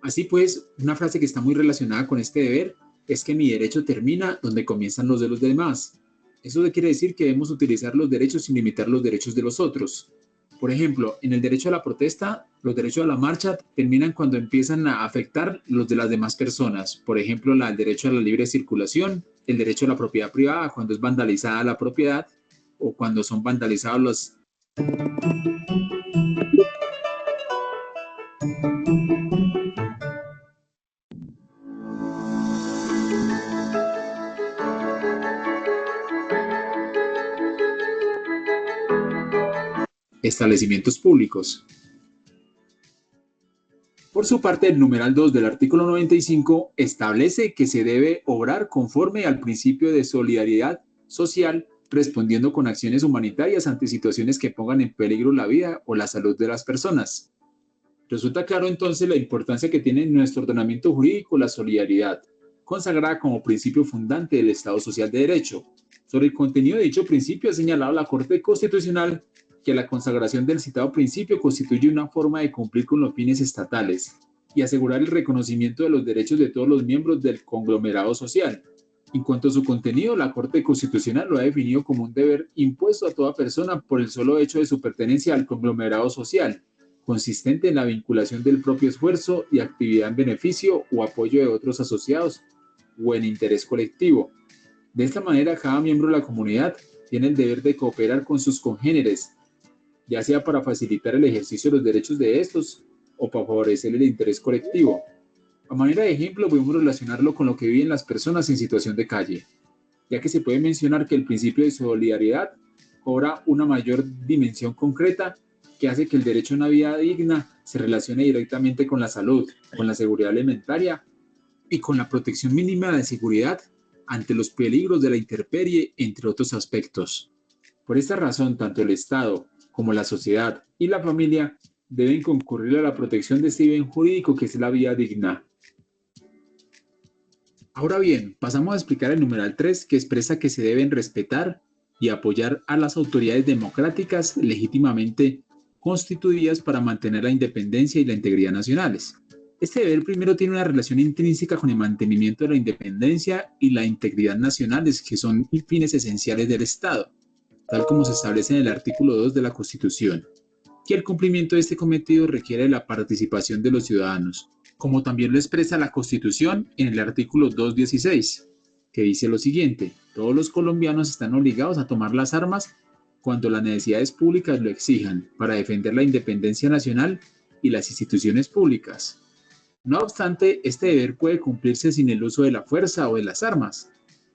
Speaker 6: Así pues, una frase que está muy relacionada con este deber es que mi derecho termina donde comienzan los de los demás. Eso quiere decir que debemos utilizar los derechos sin limitar los derechos de los otros. Por ejemplo, en el derecho a la protesta, los derechos a la marcha terminan cuando empiezan a afectar los de las demás personas. Por ejemplo, el derecho a la libre circulación, el derecho a la propiedad privada, cuando es vandalizada la propiedad o cuando son vandalizados los... establecimientos públicos. Por su parte, el numeral 2 del artículo 95 establece que se debe obrar conforme al principio de solidaridad social, respondiendo con acciones humanitarias ante situaciones que pongan en peligro la vida o la salud de las personas. Resulta claro entonces la importancia que tiene en nuestro ordenamiento jurídico la solidaridad, consagrada como principio fundante del Estado Social de Derecho. Sobre el contenido de dicho principio ha señalado la Corte Constitucional que la consagración del citado principio constituye una forma de cumplir con los fines estatales y asegurar el reconocimiento de los derechos de todos los miembros del conglomerado social. En cuanto a su contenido, la Corte Constitucional lo ha definido como un deber impuesto a toda persona por el solo hecho de su pertenencia al conglomerado social, consistente en la vinculación del propio esfuerzo y actividad en beneficio o apoyo de otros asociados o en interés colectivo. De esta manera, cada miembro de la comunidad tiene el deber de cooperar con sus congéneres, ya sea para facilitar el ejercicio de los derechos de estos o para favorecer el interés colectivo. A manera de ejemplo, podemos relacionarlo con lo que viven las personas en situación de calle, ya que se puede mencionar que el principio de solidaridad cobra una mayor dimensión concreta que hace que el derecho a una vida digna se relacione directamente con la salud, con la seguridad alimentaria y con la protección mínima de seguridad ante los peligros de la intemperie, entre otros aspectos. Por esta razón, tanto el Estado como la sociedad y la familia deben concurrir a la protección de este bien jurídico que es la vida digna. Ahora bien, pasamos a explicar el numeral 3, que expresa que se deben respetar y apoyar a las autoridades democráticas legítimamente constituidas para mantener la independencia y la integridad nacionales. Este deber primero tiene una relación intrínseca con el mantenimiento de la independencia y la integridad nacionales, que son fines esenciales del Estado, tal como se establece en el artículo 2 de la Constitución, que el cumplimiento de este cometido requiere la participación de los ciudadanos, como también lo expresa la Constitución en el artículo 216, que dice lo siguiente: todos los colombianos están obligados a tomar las armas cuando las necesidades públicas lo exijan, para defender la independencia nacional y las instituciones públicas. No obstante, este deber puede cumplirse sin el uso de la fuerza o de las armas,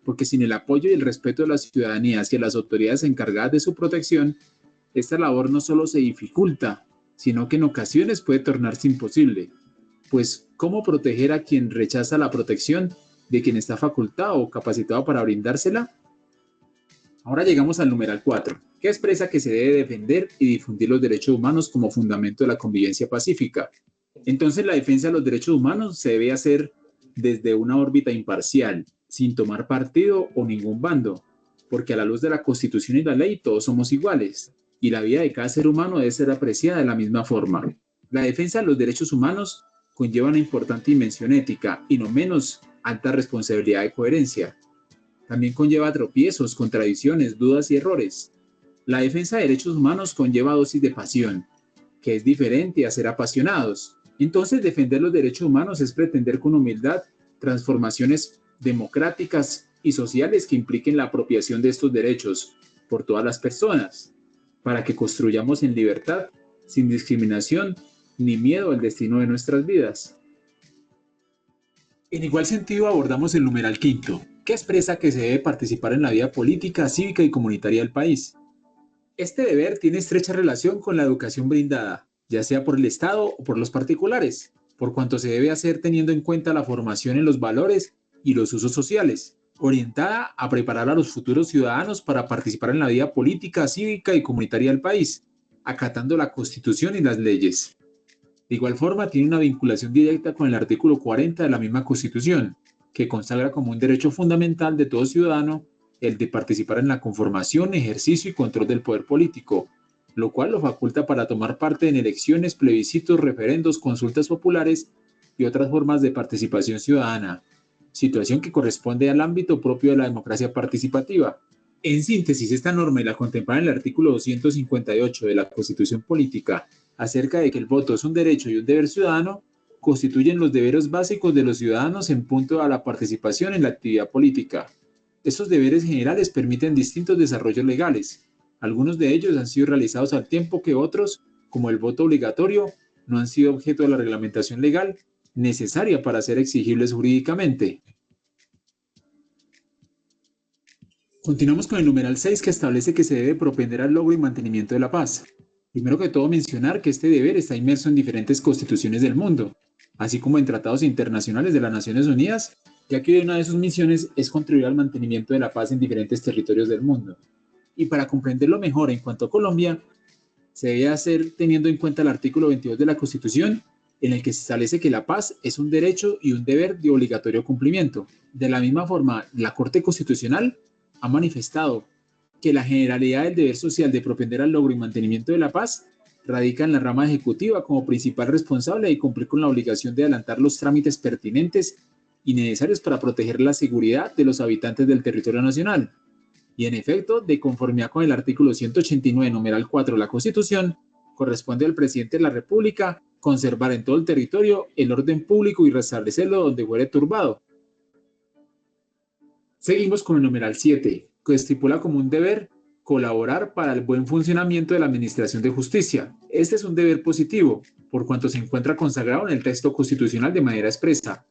Speaker 6: porque sin el apoyo y el respeto de las ciudadanías y de las autoridades encargadas de su protección, esta labor no solo se dificulta, sino que en ocasiones puede tornarse imposible. Pues, ¿cómo proteger a quien rechaza la protección de quien está facultado o capacitado para brindársela? Ahora llegamos al numeral 4, que expresa que se debe defender y difundir los derechos humanos como fundamento de la convivencia pacífica. Entonces, la defensa de los derechos humanos se debe hacer desde una órbita imparcial, sin tomar partido o ningún bando, porque a la luz de la Constitución y la ley todos somos iguales, y la vida de cada ser humano debe ser apreciada de la misma forma. La defensa de los derechos humanos conlleva una importante dimensión ética y no menos alta responsabilidad de coherencia. También conlleva tropiezos, contradicciones, dudas y errores. La defensa de derechos humanos conlleva dosis de pasión, que es diferente a ser apasionados. Entonces, defender los derechos humanos es pretender con humildad transformaciones democráticas y sociales que impliquen la apropiación de estos derechos por todas las personas, para que construyamos en libertad, sin discriminación ni miedo al destino de nuestras vidas. En igual sentido, abordamos el numeral 5, que expresa que se debe participar en la vida política, cívica y comunitaria del país. Este deber tiene estrecha relación con la educación brindada, ya sea por el Estado o por los particulares, por cuanto se debe hacer teniendo en cuenta la formación en los valores y los usos sociales, orientada a preparar a los futuros ciudadanos para participar en la vida política, cívica y comunitaria del país, acatando la Constitución y las leyes. De igual forma, tiene una vinculación directa con el artículo 40 de la misma Constitución, que consagra como un derecho fundamental de todo ciudadano el de participar en la conformación, ejercicio y control del poder político, lo cual lo faculta para tomar parte en elecciones, plebiscitos, referendos, consultas populares y otras formas de participación ciudadana, situación que corresponde al ámbito propio de la democracia participativa. En síntesis, esta norma y la contemplada en el artículo 258 de la Constitución Política acerca de que el voto es un derecho y un deber ciudadano, constituyen los deberes básicos de los ciudadanos en punto a la participación en la actividad política. Estos deberes generales permiten distintos desarrollos legales. Algunos de ellos han sido realizados al tiempo que otros, como el voto obligatorio, no han sido objeto de la reglamentación legal necesaria para ser exigibles jurídicamente. Continuamos con el numeral 6, que establece que se debe propender al logro y mantenimiento de la paz. Primero que todo, mencionar que este deber está inmerso en diferentes constituciones del mundo, así como en tratados internacionales de las Naciones Unidas, ya que una de sus misiones es contribuir al mantenimiento de la paz en diferentes territorios del mundo. Y para comprenderlo mejor en cuanto a Colombia, se debe hacer teniendo en cuenta el artículo 22 de la Constitución, en el que se establece que la paz es un derecho y un deber de obligatorio cumplimiento. De la misma forma, la Corte Constitucional ha manifestado que la generalidad del deber social de propender al logro y mantenimiento de la paz radica en la rama ejecutiva como principal responsable de cumplir con la obligación de adelantar los trámites pertinentes y necesarios para proteger la seguridad de los habitantes del territorio nacional. Y en efecto, de conformidad con el artículo 189, numeral 4 de la Constitución, corresponde al presidente de la República conservar en todo el territorio el orden público y restablecerlo donde fuere turbado. Seguimos con el numeral 7, que estipula como un deber colaborar para el buen funcionamiento de la Administración de Justicia. Este es un deber positivo, por cuanto se encuentra consagrado en el texto constitucional de manera expresa.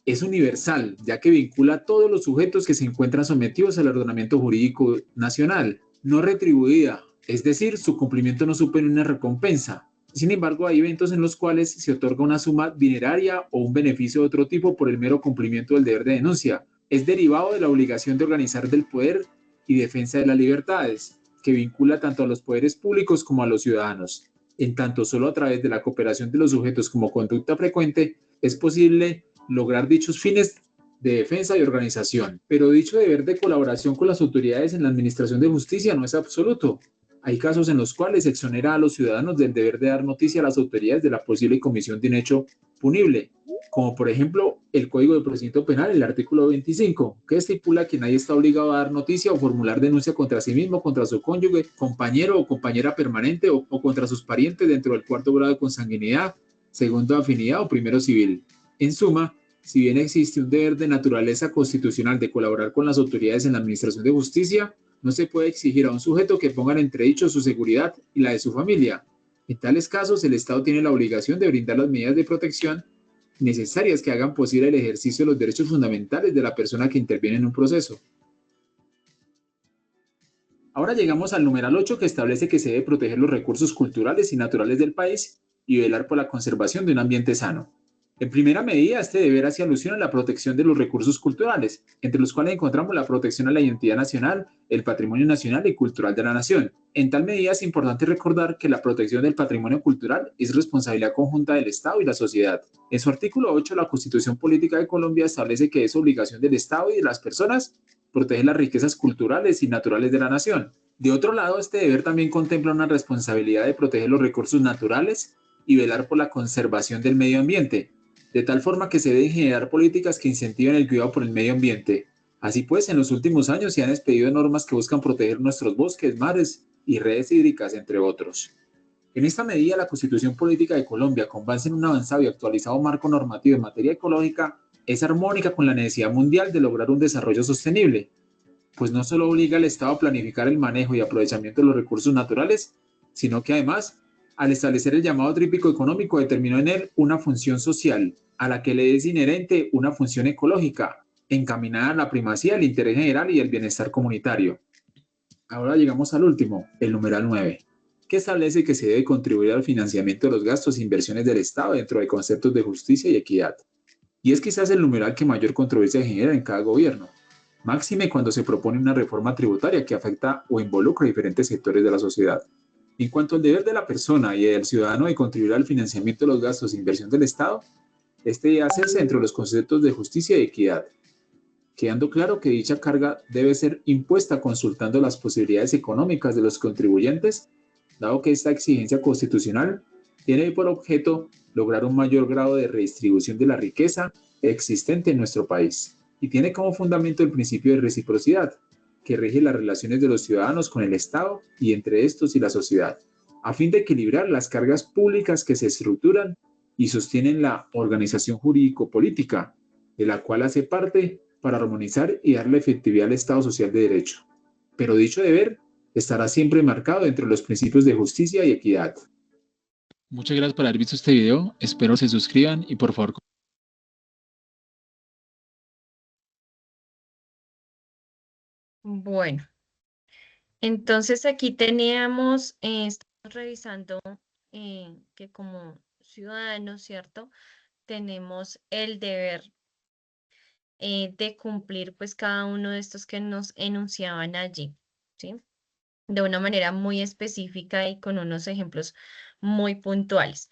Speaker 6: Es universal, ya que vincula a todos los sujetos que se encuentran sometidos al ordenamiento jurídico nacional, no retribuida, es decir, su cumplimiento no supone una recompensa. Sin embargo, hay eventos en los cuales se otorga una suma dineraria o un beneficio de otro tipo por el mero cumplimiento del deber de denuncia. Es derivado de la obligación de organizar del poder y defensa de las libertades, que vincula tanto a los poderes públicos como a los ciudadanos. En tanto, solo a través de la cooperación de los sujetos como conducta frecuente es posible lograr dichos fines de defensa y organización. Pero dicho deber de colaboración con las autoridades en la administración de justicia no es absoluto. Hay casos en los cuales se exonera a los ciudadanos del deber de dar noticia a las autoridades de la posible comisión de un hecho punible, como por ejemplo el Código de Procedimiento Penal, el artículo 25, que estipula que nadie está obligado a dar noticia o formular denuncia contra sí mismo, contra su cónyuge, compañero o compañera permanente o contra sus parientes dentro del cuarto grado de consanguinidad, segundo de afinidad o primero civil. En suma, si bien existe un deber de naturaleza constitucional de colaborar con las autoridades en la administración de justicia, no se puede exigir a un sujeto que ponga en entredicho su seguridad y la de su familia. En tales casos, el Estado tiene la obligación de brindar las medidas de protección necesarias que hagan posible el ejercicio de los derechos fundamentales de la persona que interviene en un proceso. Ahora llegamos al numeral 8, que establece que se debe proteger los recursos culturales y naturales del país y velar por la conservación de un ambiente sano. En primera medida, este deber hace alusión a la protección de los recursos culturales, entre los cuales encontramos la protección a la identidad nacional, el patrimonio nacional y cultural de la nación. En tal medida, es importante recordar que la protección del patrimonio cultural es responsabilidad conjunta del Estado y la sociedad. En su artículo 8, la Constitución Política de Colombia establece que es obligación del Estado y de las personas proteger las riquezas culturales y naturales de la nación. De otro lado, este deber también contempla una responsabilidad de proteger los recursos naturales y velar por la conservación del medio ambiente, de tal forma que se deben generar políticas que incentiven el cuidado por el medio ambiente. Así pues, en los últimos años se han expedido normas que buscan proteger nuestros bosques, mares y redes hídricas, entre otros. En esta medida, la Constitución Política de Colombia, con base en un avanzado y actualizado marco normativo en materia ecológica, es armónica con la necesidad mundial de lograr un desarrollo sostenible, pues no solo obliga al Estado a planificar el manejo y aprovechamiento de los recursos naturales, sino que además, al establecer el llamado tríptico económico, determinó en él una función social, a la que le es inherente una función ecológica, encaminada a la primacía del interés general y el bienestar comunitario. Ahora llegamos al último, el numeral 9, que establece que se debe contribuir al financiamiento de los gastos e inversiones del Estado dentro de conceptos de justicia y equidad. Y es quizás el numeral que mayor controversia genera en cada gobierno, máxime cuando se propone una reforma tributaria que afecta o involucra a diferentes sectores de la sociedad. En cuanto al deber de la persona y del ciudadano de contribuir al financiamiento de los gastos e inversión del Estado, este debe hacerse dentro de los conceptos de justicia y equidad, quedando claro que dicha carga debe ser impuesta consultando las posibilidades económicas de los contribuyentes, dado que esta exigencia constitucional tiene por objeto lograr un mayor grado de redistribución de la riqueza existente en nuestro país, y tiene como fundamento el principio de reciprocidad, que rige las relaciones de los ciudadanos con el Estado y entre estos y la sociedad, a fin de equilibrar las cargas públicas que se estructuran y sostienen la organización jurídico-política, de la cual hace parte, para armonizar y darle efectividad al Estado social de derecho. Pero dicho deber estará siempre marcado entre los principios de justicia y equidad. Muchas gracias por haber visto este video, espero se suscriban y por favor
Speaker 1: Bueno, entonces aquí teníamos, estamos revisando que como ciudadanos, ¿cierto? Tenemos el deber de cumplir pues cada uno de estos que nos enunciaban allí, ¿sí? De una manera muy específica y con unos ejemplos muy puntuales.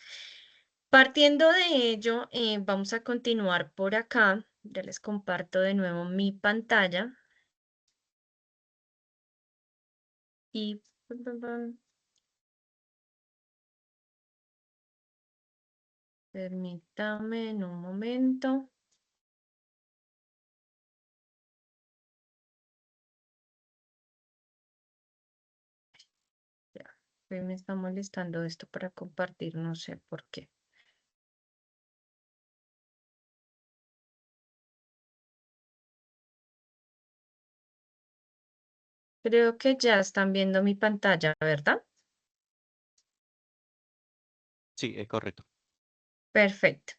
Speaker 1: Partiendo de ello, vamos a continuar por acá. Ya les comparto de nuevo mi pantalla. Y permítame en un momento. Hoy me está molestando esto para compartir, no sé por qué. Creo que ya están viendo mi pantalla, ¿verdad?
Speaker 7: Sí, es correcto.
Speaker 1: Perfecto.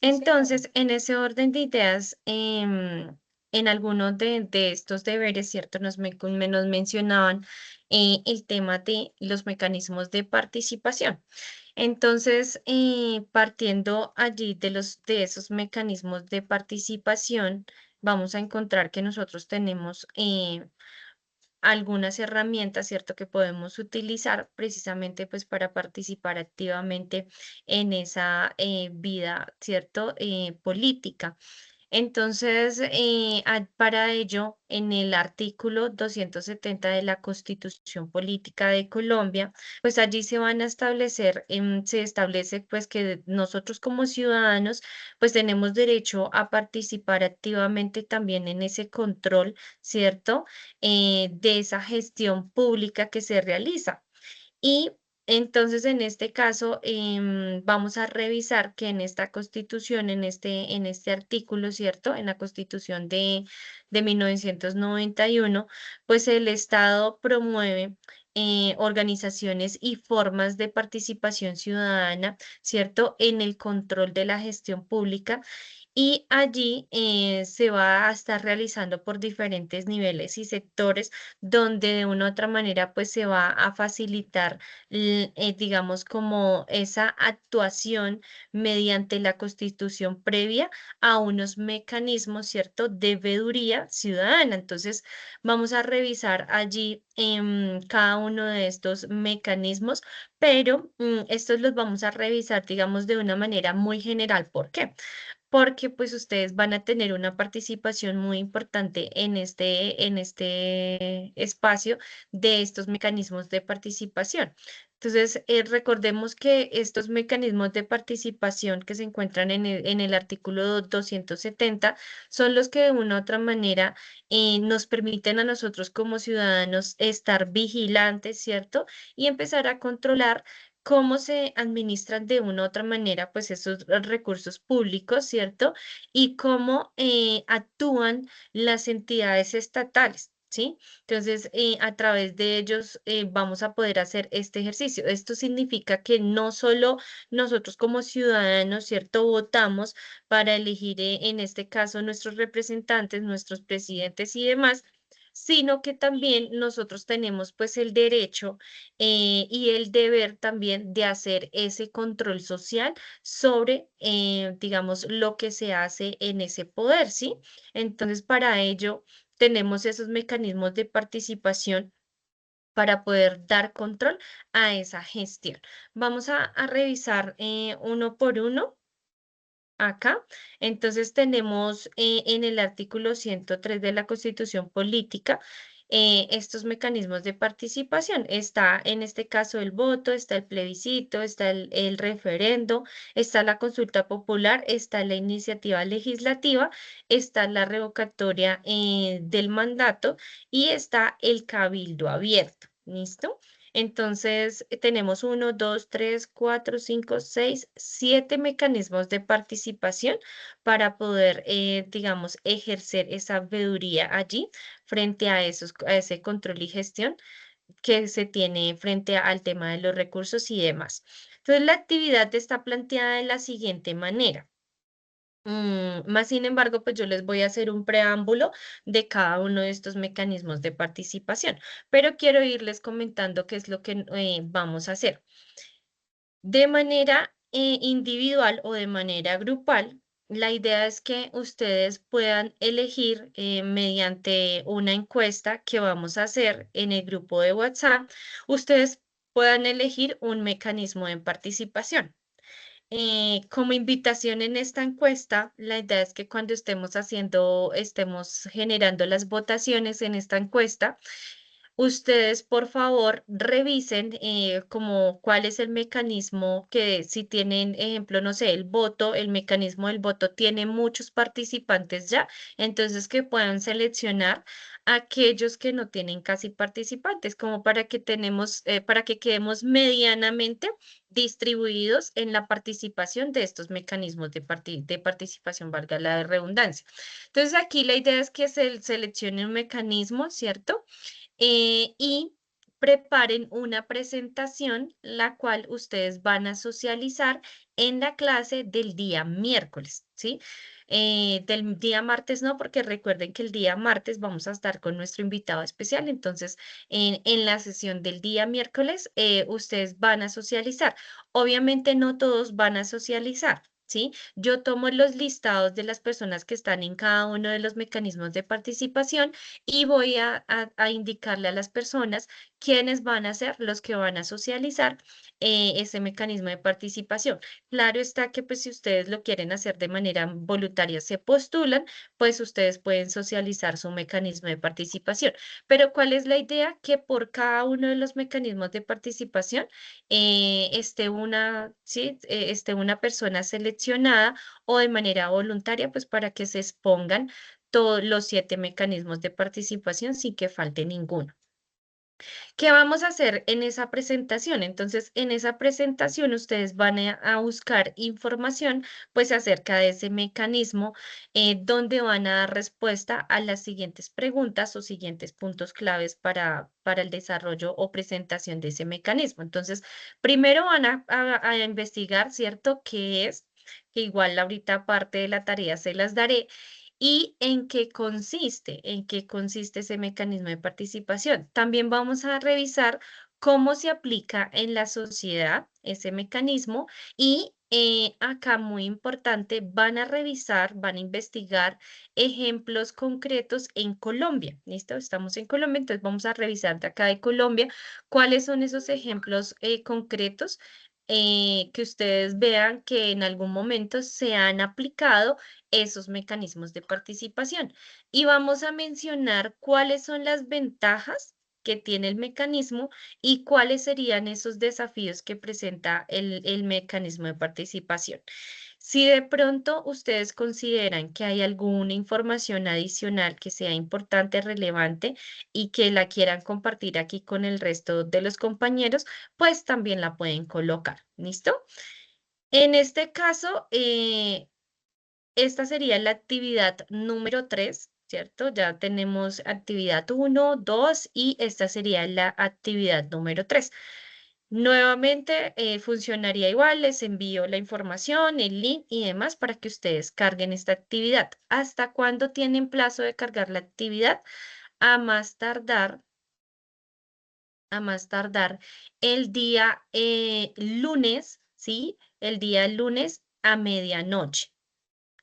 Speaker 1: Entonces, en ese orden de ideas, en algunos de estos deberes, ¿cierto? Nos mencionaban el tema de los mecanismos de participación. Entonces, partiendo allí de esos mecanismos de participación, vamos a encontrar que nosotros tenemos algunas herramientas, ¿cierto? Que podemos utilizar precisamente pues para participar activamente en esa vida, ¿cierto? Política. Entonces, para ello, en el artículo 270 de la Constitución Política de Colombia, pues allí se van a establecer, se establece pues que nosotros como ciudadanos, pues tenemos derecho a participar activamente también en ese control, ¿cierto? De esa gestión pública que se realiza. Y entonces, en este caso, vamos a revisar que en esta constitución, en este artículo, ¿cierto? En la constitución de 1991, pues el Estado promueve organizaciones y formas de participación ciudadana, ¿cierto? En el control de la gestión pública. Y allí se va a estar realizando por diferentes niveles y sectores donde de una u otra manera pues se va a facilitar digamos, como esa actuación mediante la constitución previa a unos mecanismos, ¿cierto?, de veeduría ciudadana. Entonces, vamos a revisar allí cada uno de estos mecanismos, pero estos los vamos a revisar, digamos, de una manera muy general. ¿Por qué? Porque pues ustedes van a tener una participación muy importante en este espacio de estos mecanismos de participación. Entonces, recordemos que estos mecanismos de participación que se encuentran en el artículo 270 son los que de una u otra manera nos permiten a nosotros como ciudadanos estar vigilantes, ¿cierto? Y empezar a controlar cómo se administran de una u otra manera, pues esos recursos públicos, ¿cierto? Y cómo actúan las entidades estatales. ¿Sí? Entonces, a través de ellos vamos a poder hacer este ejercicio. Esto significa que no solo nosotros como ciudadanos, ¿cierto? Votamos para elegir, en este caso, nuestros representantes, nuestros presidentes y demás, sino que también nosotros tenemos pues el derecho y el deber también de hacer ese control social sobre, digamos, lo que se hace en ese poder, ¿sí? Entonces, para ello tenemos esos mecanismos de participación para poder dar control a esa gestión. Vamos a revisar uno por uno acá. Entonces tenemos en el artículo 103 de la Constitución Política estos mecanismos de participación. Está en este caso el voto, está el plebiscito, está el referendo, está la consulta popular, está la iniciativa legislativa, está la revocatoria del mandato y está el cabildo abierto. ¿Listo? Entonces, tenemos 1, 2, 3, 4, 5, 6, 7 mecanismos de participación para poder, digamos, ejercer esa veeduría allí frente a a ese control y gestión que se tiene frente al tema de los recursos y demás. Entonces, la actividad está planteada de la siguiente manera. Más sin embargo, pues yo les voy a hacer un preámbulo de cada uno de estos mecanismos de participación, pero quiero irles comentando qué es lo que vamos a hacer. De manera individual o de manera grupal, la idea es que ustedes puedan elegir mediante una encuesta que vamos a hacer en el grupo de WhatsApp, ustedes puedan elegir un mecanismo de participación. Como invitación en esta encuesta, la idea es que cuando estemos generando las votaciones en esta encuesta, ustedes por favor revisen como cuál es el mecanismo que si tienen, ejemplo, no sé, el mecanismo del voto tiene muchos participantes ya, entonces que puedan seleccionar aquellos que no tienen casi participantes, como para que quedemos medianamente distribuidos en la participación de estos mecanismos de participación, valga la redundancia. Entonces aquí la idea es que se seleccione un mecanismo, ¿cierto? Y preparen una presentación, la cual ustedes van a socializar en la clase del día miércoles, ¿sí? Del día martes no, porque recuerden que el día martes vamos a estar con nuestro invitado especial, entonces en la sesión del día miércoles ustedes van a socializar. Obviamente no todos van a socializar, ¿sí? Yo tomo los listados de las personas que están en cada uno de los mecanismos de participación y voy a indicarle a las personas quiénes van a ser los que van a socializar ese mecanismo de participación. Claro está que pues si ustedes lo quieren hacer de manera voluntaria, se postulan, pues ustedes pueden socializar su mecanismo de participación. Pero ¿cuál es la idea? Que por cada uno de los mecanismos de participación ¿sí? Esté una persona seleccionada o de manera voluntaria, pues para que se expongan todos los 7 mecanismos de participación sin que falte ninguno. ¿Qué vamos a hacer en esa presentación? Entonces, en esa presentación ustedes van a buscar información pues acerca de ese mecanismo donde van a dar respuesta a las siguientes preguntas o siguientes puntos claves para el desarrollo o presentación de ese mecanismo. Entonces, primero van a investigar, ¿cierto? ¿Qué es? Que igual ahorita parte de la tarea se las daré. ¿Y en qué consiste ese mecanismo de participación? También vamos a revisar cómo se aplica en la sociedad ese mecanismo y acá muy importante, van a investigar ejemplos concretos en Colombia. ¿Listo? Estamos en Colombia, entonces vamos a revisar de acá de Colombia cuáles son esos ejemplos concretos que ustedes vean que en algún momento se han aplicado esos mecanismos de participación. Y vamos a mencionar cuáles son las ventajas que tiene el mecanismo y cuáles serían esos desafíos que presenta el mecanismo de participación. Si de pronto ustedes consideran que hay alguna información adicional que sea importante, relevante y que la quieran compartir aquí con el resto de los compañeros, pues también la pueden colocar. ¿Listo? En este caso, esta sería la actividad número 3, ¿cierto? Ya tenemos actividad 1, 2 y esta sería la actividad número 3. Nuevamente funcionaría igual, les envío la información, el link y demás para que ustedes carguen esta actividad. ¿Hasta cuándo tienen plazo de cargar la actividad? A más tardar, el día lunes, ¿sí? El día lunes a medianoche.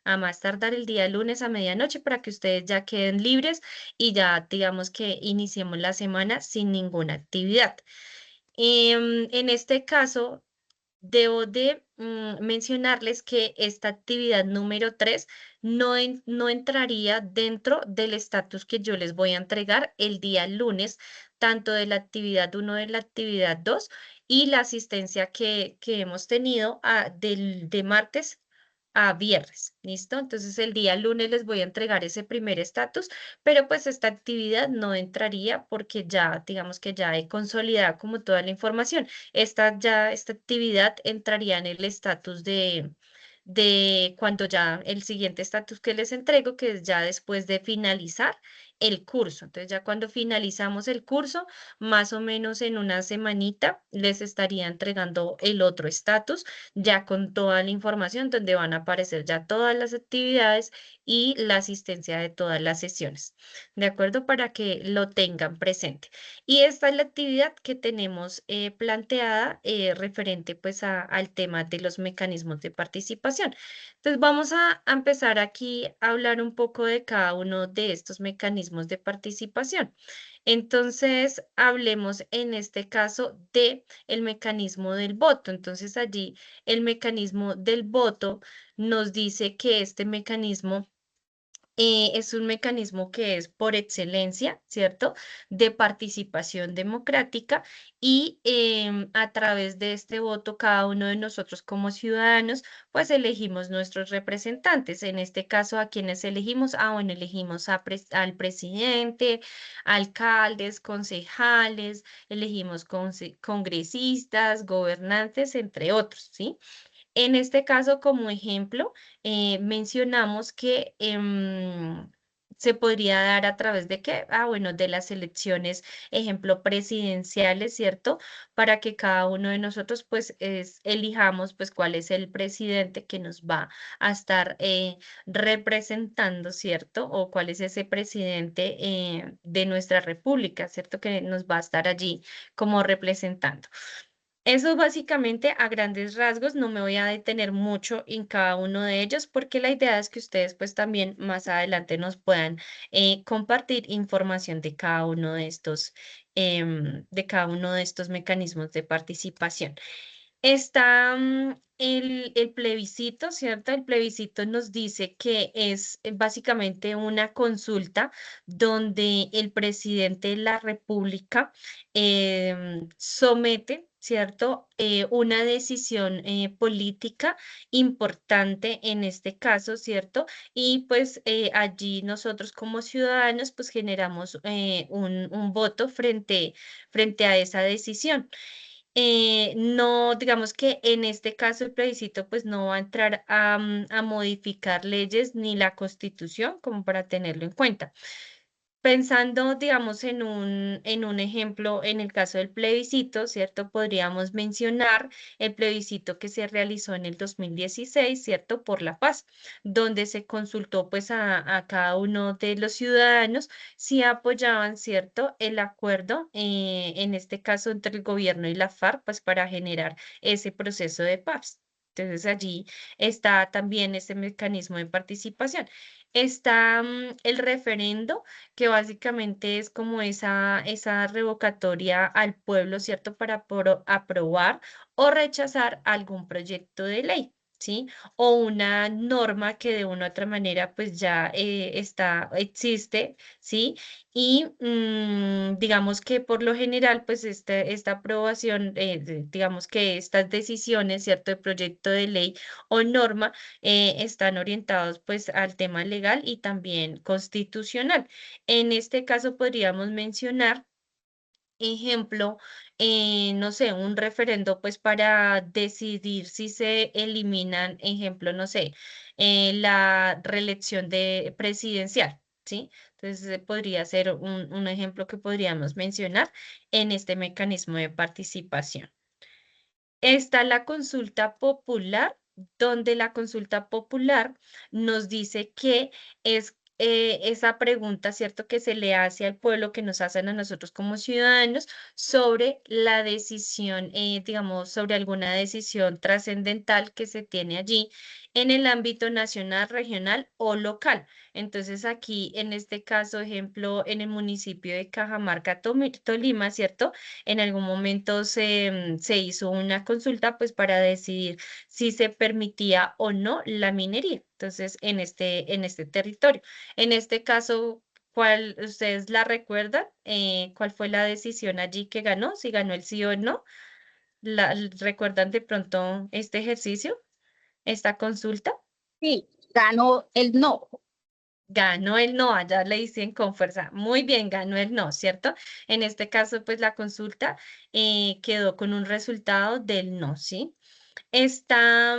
Speaker 1: A más tardar el día lunes a medianoche para que ustedes ya queden libres y ya digamos que iniciemos la semana sin ninguna actividad. En este caso, debo de mencionarles que esta actividad número 3 no entraría dentro del estatus que yo les voy a entregar el día lunes, tanto de la actividad 1 de la actividad 2 y la asistencia que hemos tenido de martes a viernes, ¿listo? Entonces el día lunes les voy a entregar ese primer estatus, pero pues esta actividad no entraría porque ya, digamos que ya he consolidado como toda la información. Esta actividad entraría en el estatus de cuando ya el siguiente estatus que les entrego, que es ya después de finalizar el curso. Entonces ya cuando finalizamos el curso, más o menos en una semanita, les estaría entregando el otro estatus, ya con toda la información donde van a aparecer ya todas las actividades y la asistencia de todas las sesiones. ¿De acuerdo? Para que lo tengan presente. Y esta es la actividad que tenemos planteada referente pues al tema de los mecanismos de participación. Entonces vamos a empezar aquí a hablar un poco de cada uno de estos mecanismos de participación. Entonces hablemos en este caso de el mecanismo del voto. Entonces allí el mecanismo del voto nos dice que este mecanismo Es un mecanismo que es por excelencia, ¿cierto? De participación democrática y a través de este voto, cada uno de nosotros como ciudadanos, pues elegimos nuestros representantes. En este caso, ¿a quienes elegimos? Ah, bueno, elegimos al presidente, alcaldes, concejales, elegimos congresistas, gobernantes, entre otros, ¿sí? En este caso, como ejemplo, mencionamos que se podría dar a través de qué? Ah, bueno, de las elecciones, ejemplo, presidenciales, ¿cierto? Para que cada uno de nosotros, pues, elijamos, pues, cuál es el presidente que nos va a estar representando, ¿cierto? O cuál es ese presidente de nuestra república, ¿cierto? Que nos va a estar allí como representando. Eso básicamente a grandes rasgos, no me voy a detener mucho en cada uno de ellos porque la idea es que ustedes pues también más adelante nos puedan compartir información de cada uno de estos mecanismos de participación. Está el plebiscito, ¿cierto? El plebiscito nos dice que es básicamente una consulta donde el presidente de la República somete, ¿cierto? Una decisión política importante en este caso, ¿cierto? Y pues allí nosotros como ciudadanos pues generamos un voto frente a esa decisión. No, digamos que en este caso el plebiscito pues no va a entrar a modificar leyes ni la Constitución como para tenerlo en cuenta. Pensando, digamos, en un ejemplo, en el caso del plebiscito, ¿cierto? Podríamos mencionar el plebiscito que se realizó en el 2016, ¿cierto? Por la paz, donde se consultó pues a cada uno de los ciudadanos si apoyaban, ¿cierto? El acuerdo, en este caso entre el gobierno y la FARC, pues para generar ese proceso de paz. Entonces allí está también ese mecanismo de participación. Está el referendo que básicamente es como esa revocatoria al pueblo, ¿cierto? Para aprobar o rechazar algún proyecto de ley, ¿sí? O una norma que de una u otra manera pues ya existe, ¿sí? Y digamos que por lo general pues esta aprobación, digamos que estas decisiones, ¿cierto? De proyecto de ley o norma están orientados pues al tema legal y también constitucional. En este caso podríamos mencionar, ejemplo, no sé, un referendo pues para decidir si se eliminan, ejemplo, no sé, la reelección de presidencial, ¿sí? Entonces podría ser un ejemplo que podríamos mencionar en este mecanismo de participación. Está la consulta popular, donde la consulta popular nos dice que es esa pregunta, ¿cierto?, que se le hace al pueblo, que nos hacen a nosotros como ciudadanos sobre la decisión, digamos, sobre alguna decisión trascendental que se tiene allí en el ámbito nacional, regional o local. Entonces aquí, en este caso, ejemplo, en el municipio de Cajamarca, Tolima, ¿cierto? En algún momento se hizo una consulta pues para decidir si se permitía o no la minería. Entonces, en este territorio. En este caso, ¿cuál ustedes la recuerdan? ¿Cuál fue la decisión allí que ganó? Si ganó el sí o el no. ¿Recuerdan de pronto este ejercicio, esta consulta?
Speaker 2: Sí, ganó el no.
Speaker 1: Ganó el no, allá le dicen con fuerza. Muy bien, ganó el no, ¿cierto? En este caso, pues la consulta quedó con un resultado del no, ¿sí? Está,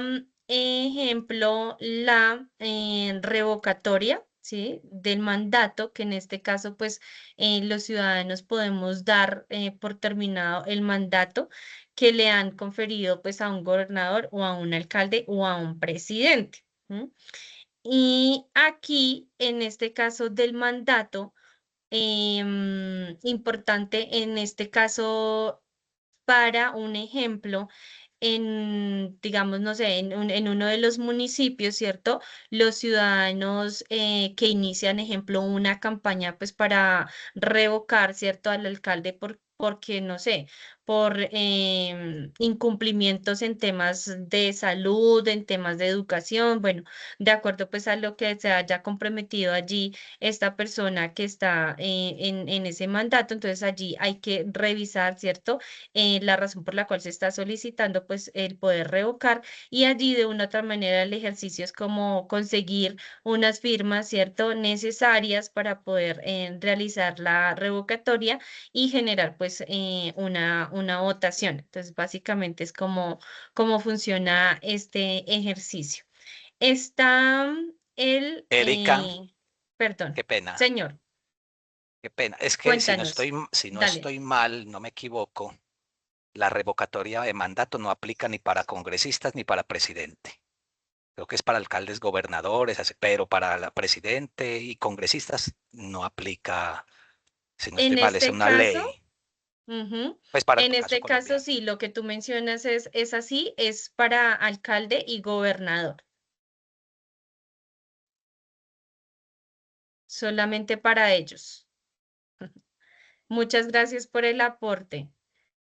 Speaker 1: ejemplo, la revocatoria, ¿sí? Del mandato, que en este caso, pues los ciudadanos podemos dar por terminado el mandato que le han conferido, pues, a un gobernador o a un alcalde o a un presidente. ¿M? Y aquí, en este caso del mandato, importante en este caso para un ejemplo, digamos, no sé, en uno de los municipios, ¿cierto? Los ciudadanos que inician, ejemplo, una campaña pues para revocar, ¿cierto? Al alcalde porque, no sé, por incumplimientos en temas de salud, en temas de educación, bueno, de acuerdo pues a lo que se haya comprometido allí esta persona que está en ese mandato, entonces allí hay que revisar, ¿cierto? La razón por la cual se está solicitando pues el poder revocar y allí de una u otra manera el ejercicio es como conseguir unas firmas, ¿cierto? Necesarias para poder realizar la revocatoria y generar pues una votación. Entonces, básicamente es como funciona este ejercicio. Está el,
Speaker 5: Erika,
Speaker 1: perdón,
Speaker 5: qué pena,
Speaker 1: señor,
Speaker 5: qué pena. Es que
Speaker 1: cuéntanos,
Speaker 5: si no
Speaker 1: dale.
Speaker 5: estoy mal, no me equivoco, la revocatoria de mandato no aplica ni para congresistas ni para presidente. Creo que es para alcaldes, gobernadores, pero para la presidente y congresistas no aplica, si no estoy
Speaker 1: En
Speaker 5: mal, es
Speaker 1: este
Speaker 5: una
Speaker 1: caso,
Speaker 5: ley.
Speaker 1: ujú,
Speaker 5: Pues para
Speaker 1: en
Speaker 5: tu caso
Speaker 1: este caso
Speaker 5: colombiano.
Speaker 1: sí, lo que tú mencionas es así, es para alcalde y gobernador, solamente para ellos. Muchas gracias por el aporte.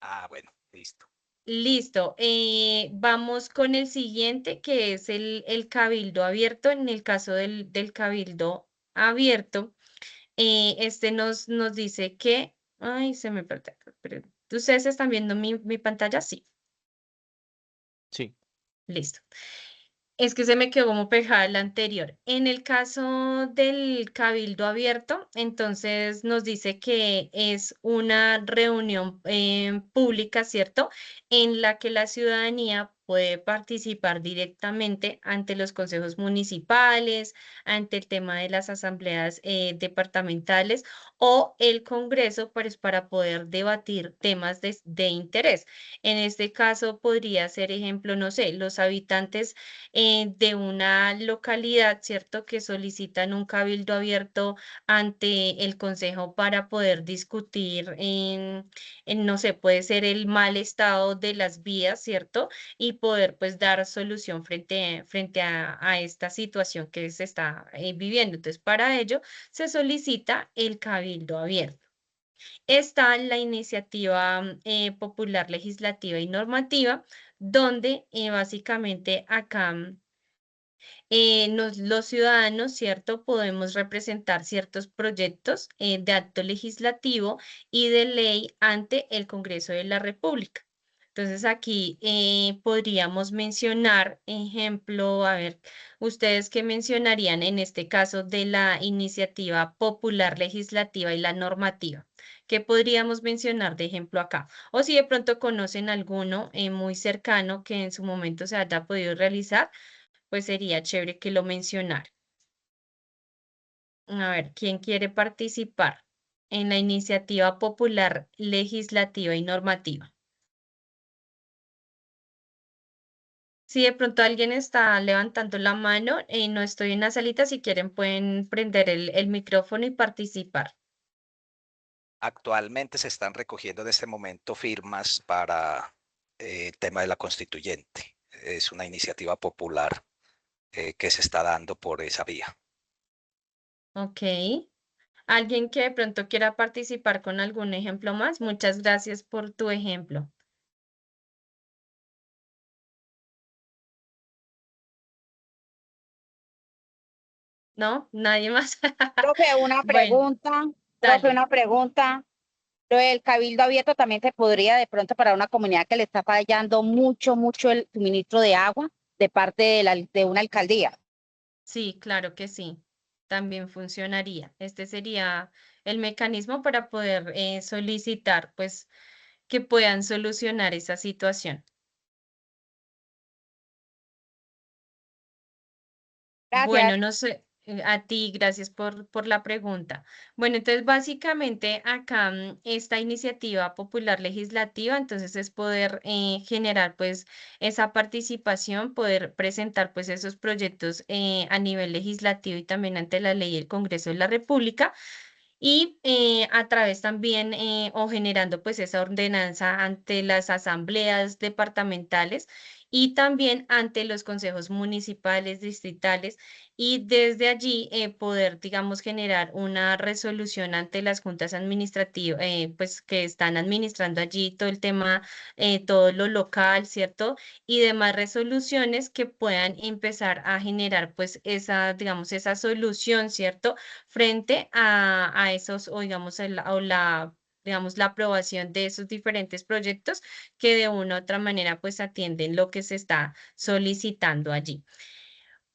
Speaker 5: Ah, bueno, listo.
Speaker 1: Listo. Vamos con el siguiente, que es el cabildo abierto. En el caso del cabildo abierto, este nos dice que, ay, se me perdió. ¿Ustedes están viendo mi pantalla? Sí,
Speaker 7: Sí,
Speaker 1: listo. Es que se me quedó como pegada la anterior. En el caso del cabildo abierto, entonces nos dice que es una reunión pública, ¿cierto? En la que la ciudadanía puede participar directamente ante los consejos municipales, ante el tema de las asambleas departamentales o el Congreso, pues, para poder debatir temas de interés. En este caso podría ser ejemplo, no sé, los habitantes de una localidad, ¿cierto? Que solicitan un cabildo abierto ante el consejo para poder discutir no sé, puede ser el mal estado de las vías, ¿cierto? Y poder pues dar solución frente a esta situación que se está viviendo. Entonces, para ello se solicita el cabildo abierto. Está la iniciativa popular legislativa y normativa, donde básicamente acá los ciudadanos, ¿cierto? Podemos representar ciertos proyectos de acto legislativo y de ley ante el Congreso de la República. Entonces aquí podríamos mencionar, ejemplo, a ver, ustedes qué mencionarían en este caso de la iniciativa popular legislativa y la normativa. ¿Qué podríamos mencionar de ejemplo acá? O si de pronto conocen alguno muy cercano que en su momento se haya podido realizar, pues sería chévere que lo mencionara. A ver, ¿quién quiere participar en la iniciativa popular legislativa y normativa? Si de pronto alguien está levantando la mano, no estoy en la salita, si quieren pueden prender el micrófono y participar.
Speaker 5: Actualmente se están recogiendo en este momento firmas para el tema de la constituyente. Es una iniciativa popular que se está dando por esa vía.
Speaker 1: Ok. ¿Alguien que de pronto quiera participar con algún ejemplo más? Muchas gracias por tu ejemplo. ¿No? ¿Nadie más?
Speaker 2: Profe, una
Speaker 1: Bueno,
Speaker 2: pregunta, profe,
Speaker 1: dale.
Speaker 2: una pregunta. Lo del cabildo abierto también se podría de pronto para una comunidad que le está fallando mucho, mucho el suministro de agua de parte de una alcaldía.
Speaker 1: Sí, claro que sí, también funcionaría. Este sería el mecanismo para poder solicitar, pues, que puedan solucionar esa situación.
Speaker 2: Gracias.
Speaker 1: Bueno, no sé, a ti, gracias por la pregunta. Bueno, entonces básicamente acá esta iniciativa popular legislativa, entonces es poder generar pues esa participación, poder presentar pues esos proyectos a nivel legislativo y también ante la ley y el Congreso de la República y a través también o generando pues esa ordenanza ante las asambleas departamentales y también ante los consejos municipales, distritales, y desde allí poder, digamos, generar una resolución ante las juntas administrativas, pues que están administrando allí todo el tema, todo lo local, ¿cierto? Y demás resoluciones que puedan empezar a generar, pues, esa, digamos, esa solución, ¿cierto? Frente a esos, o digamos, digamos, la aprobación de esos diferentes proyectos que de una u otra manera, pues, atienden lo que se está solicitando allí.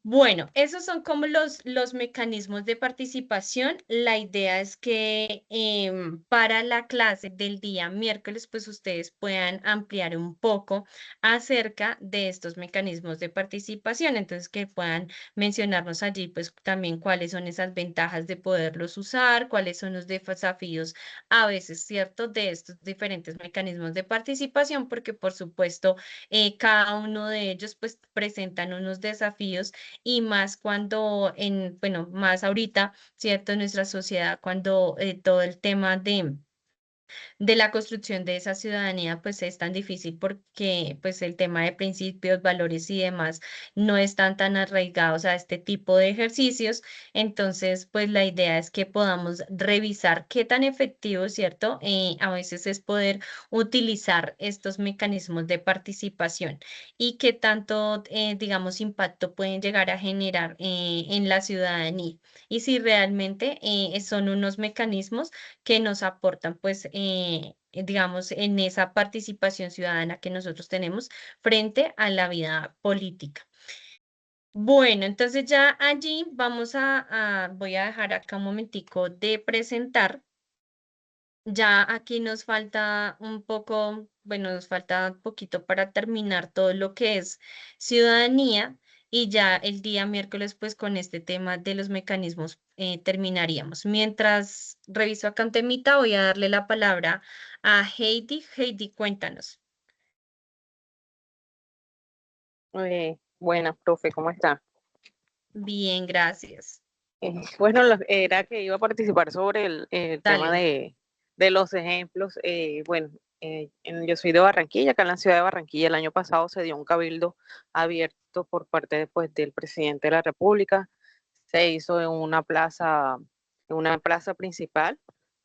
Speaker 1: Bueno, esos son como los mecanismos de participación. La idea es que para la clase del día miércoles, pues ustedes puedan ampliar un poco acerca de estos mecanismos de participación. Entonces, que puedan mencionarnos allí, pues también cuáles son esas ventajas de poderlos usar, cuáles son los desafíos a veces, ¿cierto?, de estos diferentes mecanismos de participación, porque por supuesto, cada uno de ellos, pues presentan unos desafíos y más cuando bueno, más ahorita, ¿cierto? En nuestra sociedad, cuando todo el tema de la construcción de esa ciudadanía, pues es tan difícil porque pues el tema de principios, valores y demás no están tan arraigados a este tipo de ejercicios. Entonces, pues la idea es que podamos revisar qué tan efectivo, ¿cierto? A veces es poder utilizar estos mecanismos de participación y qué tanto, digamos, impacto pueden llegar a generar en la ciudadanía. Y si realmente son unos mecanismos que nos aportan, pues, digamos, en esa participación ciudadana que nosotros tenemos frente a la vida política. Bueno, entonces ya allí vamos voy a dejar acá un momentico de presentar. Ya aquí nos falta un poco, bueno, nos falta un poquito para terminar todo lo que es ciudadanía y ya el día miércoles, pues con este tema de los mecanismos terminaríamos. Mientras reviso acá un temita, voy a darle la palabra a Heidi. Heidi, cuéntanos.
Speaker 8: Buenas, profe, ¿cómo está?
Speaker 1: Bien, gracias.
Speaker 8: Bueno, era que iba a participar sobre el tema
Speaker 1: Dale.
Speaker 8: de los ejemplos. Bueno, yo soy de Barranquilla, acá en la ciudad de Barranquilla. El año pasado se dio un cabildo abierto por parte pues, del presidente de la República. Se hizo en una plaza principal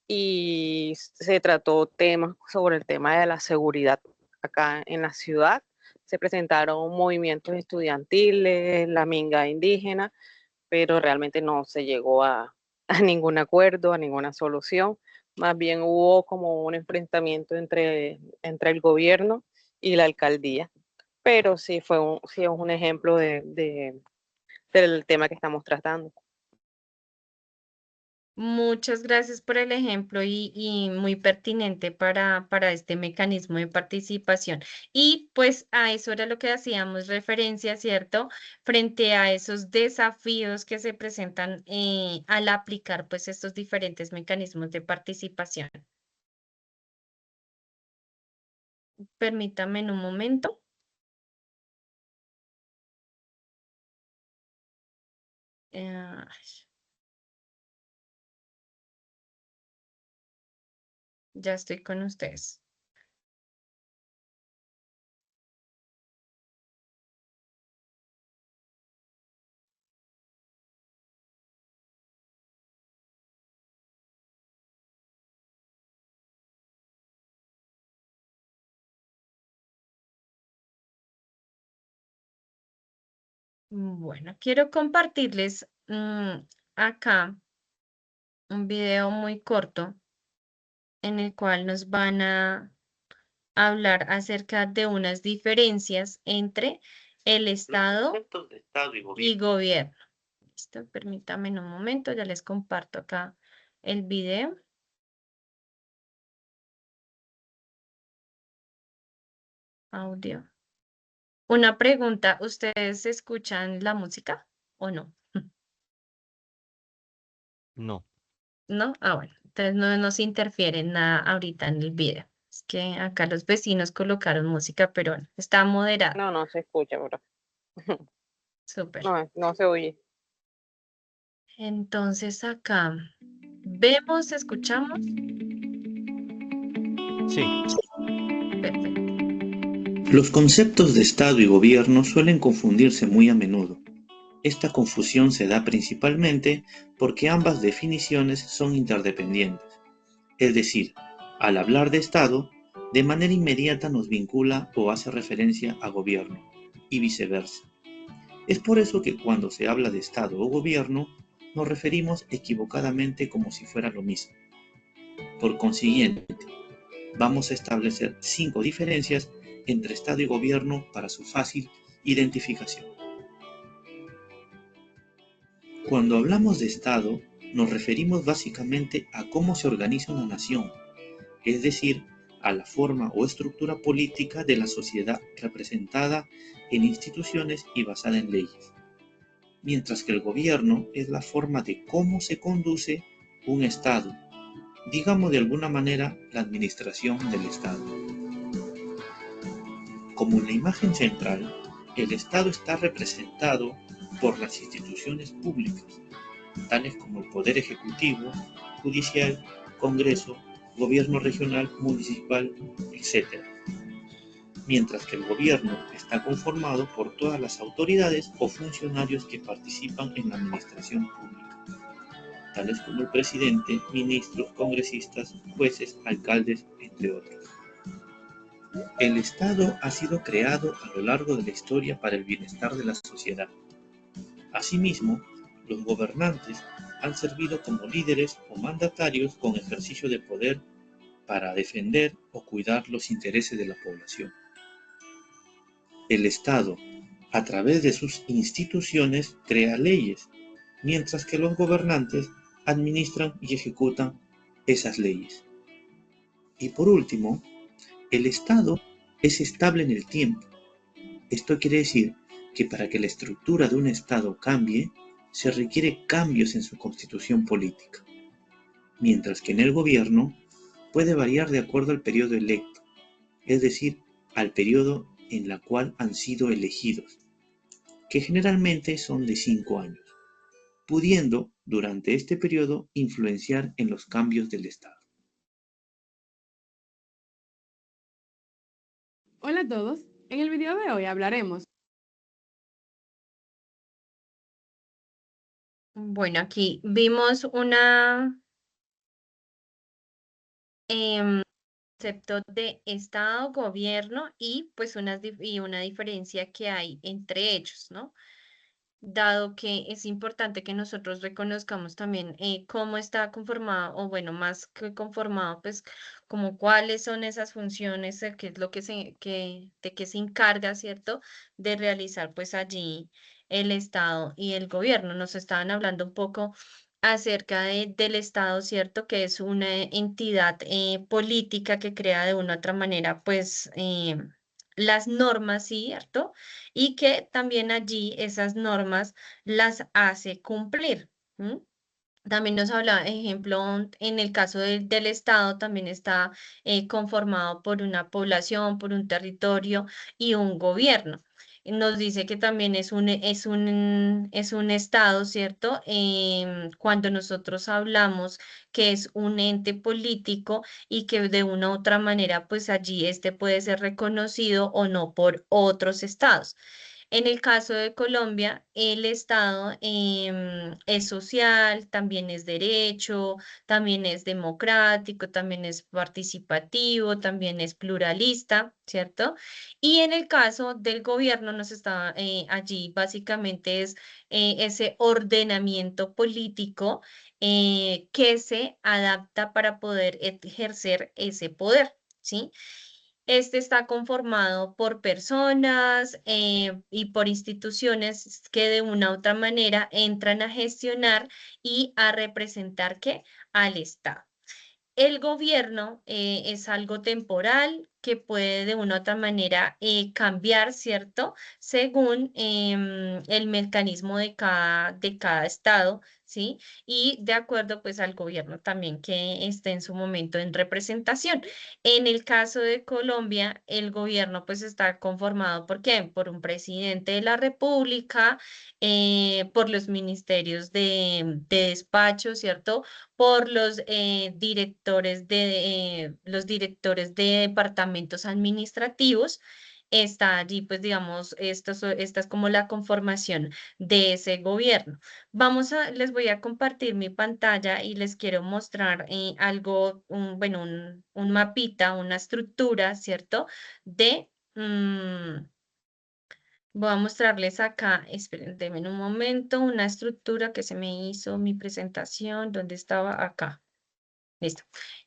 Speaker 8: y se trató temas sobre el tema de la seguridad acá en la ciudad. Se presentaron movimientos estudiantiles, la minga indígena, pero realmente no se llegó a ningún acuerdo, a ninguna solución. Más bien hubo como un enfrentamiento entre el gobierno y la alcaldía. Pero sí es un ejemplo del tema que estamos tratando.
Speaker 1: Muchas gracias por el ejemplo y muy pertinente para este mecanismo de participación. Y pues a eso era lo que hacíamos referencia, ¿cierto? Frente a esos desafíos que se presentan al aplicar pues estos diferentes mecanismos de participación. Permítame en un momento. Eh, ya estoy con ustedes. Bueno, quiero compartirles acá un video muy corto en el cual nos van a hablar acerca de unas diferencias entre el Estado y gobierno. Listo, permítame un momento, ya les comparto acá el video. Audio. Una pregunta, ¿ustedes escuchan la música o no?
Speaker 7: No.
Speaker 1: ¿No? Ah, bueno, entonces no nos interfiere nada ahorita en el video. Es que acá los vecinos colocaron música, pero bueno, está moderada.
Speaker 8: No, no se escucha, bro.
Speaker 1: Súper.
Speaker 8: No, no se oye.
Speaker 1: Entonces acá vemos, escuchamos.
Speaker 7: Sí.
Speaker 1: Perfecto.
Speaker 9: Los conceptos de Estado y gobierno suelen confundirse muy a menudo. Esta confusión se da principalmente porque ambas definiciones son interdependientes. Es decir, al hablar de Estado, de manera inmediata nos vincula o hace referencia a gobierno, y viceversa. Es por eso que cuando se habla de Estado o gobierno, nos referimos equivocadamente como si fuera lo mismo. Por consiguiente, vamos a establecer 5 diferencias entre Estado y gobierno para su fácil identificación. Cuando hablamos de Estado, nos referimos básicamente a cómo se organiza una nación, es decir, a la forma o estructura política de la sociedad representada en instituciones y basada en leyes, mientras que el gobierno es la forma de cómo se conduce un Estado, digamos de alguna manera la administración del Estado. Como en la imagen central, el Estado está representado por las instituciones públicas, tales como el Poder Ejecutivo, Judicial, Congreso, Gobierno regional, municipal, etc. Mientras que el gobierno está conformado por todas las autoridades o funcionarios que participan en la administración pública, tales como el presidente, ministros, congresistas, jueces, alcaldes, entre otros. El Estado ha sido creado a lo largo de la historia para el bienestar de la sociedad. Asimismo, los gobernantes han servido como líderes o mandatarios con ejercicio de poder para defender o cuidar los intereses de la población. El Estado, a través de sus instituciones, crea leyes, mientras que los gobernantes administran y ejecutan esas leyes. Y por último, el Estado es estable en el tiempo. Esto quiere decir que para que la estructura de un Estado cambie, se requiere cambios en su constitución política, mientras que en el gobierno puede variar de acuerdo al periodo electo, es decir, al periodo en el cual han sido elegidos, que generalmente son de 5 años, pudiendo durante este periodo influenciar en los cambios del Estado.
Speaker 10: Hola a todos, en el video de hoy hablaremos.
Speaker 1: Bueno, aquí vimos una concepto de Estado, gobierno y pues una diferencia que hay entre ellos, ¿no? Dado que es importante que nosotros reconozcamos también cómo está conformado, o bueno, más que conformado, pues como cuáles son esas funciones, qué es lo que de qué se encarga, ¿cierto? De realizar pues allí el Estado y el gobierno. Nos estaban hablando un poco acerca del Estado, ¿cierto? Que es una entidad política que crea de una u otra manera, pues, las normas, ¿cierto? Y que también allí esas normas las hace cumplir. ¿M? También nos habla, ejemplo, en el caso del Estado, también está conformado por una población, por un territorio y un gobierno. Nos dice que también es un Estado, ¿cierto? Cuando nosotros hablamos que es un ente político y que de una u otra manera, pues allí este puede ser reconocido o no por otros estados. En el caso de Colombia, el Estado es social, también es derecho, también es democrático, también es participativo, también es pluralista, ¿cierto? Y en el caso del gobierno, nos está allí básicamente es ese ordenamiento político que se adapta para poder ejercer ese poder, ¿sí? Este está conformado por personas y por instituciones que de una u otra manera entran a gestionar y a representar ¿qué? Al Estado. El gobierno es algo temporal que puede de una u otra manera cambiar, ¿cierto? Según el mecanismo de cada estado, ¿sí? Y de acuerdo pues al gobierno también que esté en su momento en representación. En el caso de Colombia, el gobierno pues está conformado ¿por qué? Por un presidente de la República, por los ministerios de despacho, ¿cierto? Por los directores de departamentos administrativos está allí, pues digamos, esta es como la conformación de ese gobierno. Les voy a compartir mi pantalla y les quiero mostrar algo, bueno, un mapita, una estructura, ¿cierto? Voy a mostrarles acá, esperen, denme un momento, una estructura que se me hizo mi presentación, ¿dónde estaba? Acá. Listo.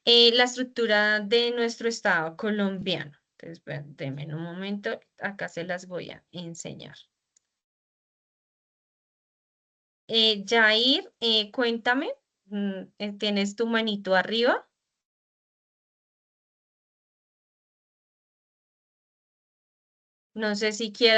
Speaker 1: La estructura de nuestro estado colombiano. Entonces, denme un momento, acá se las voy a enseñar. Jair, cuéntame, ¿tienes tu manito arriba? No sé si quieras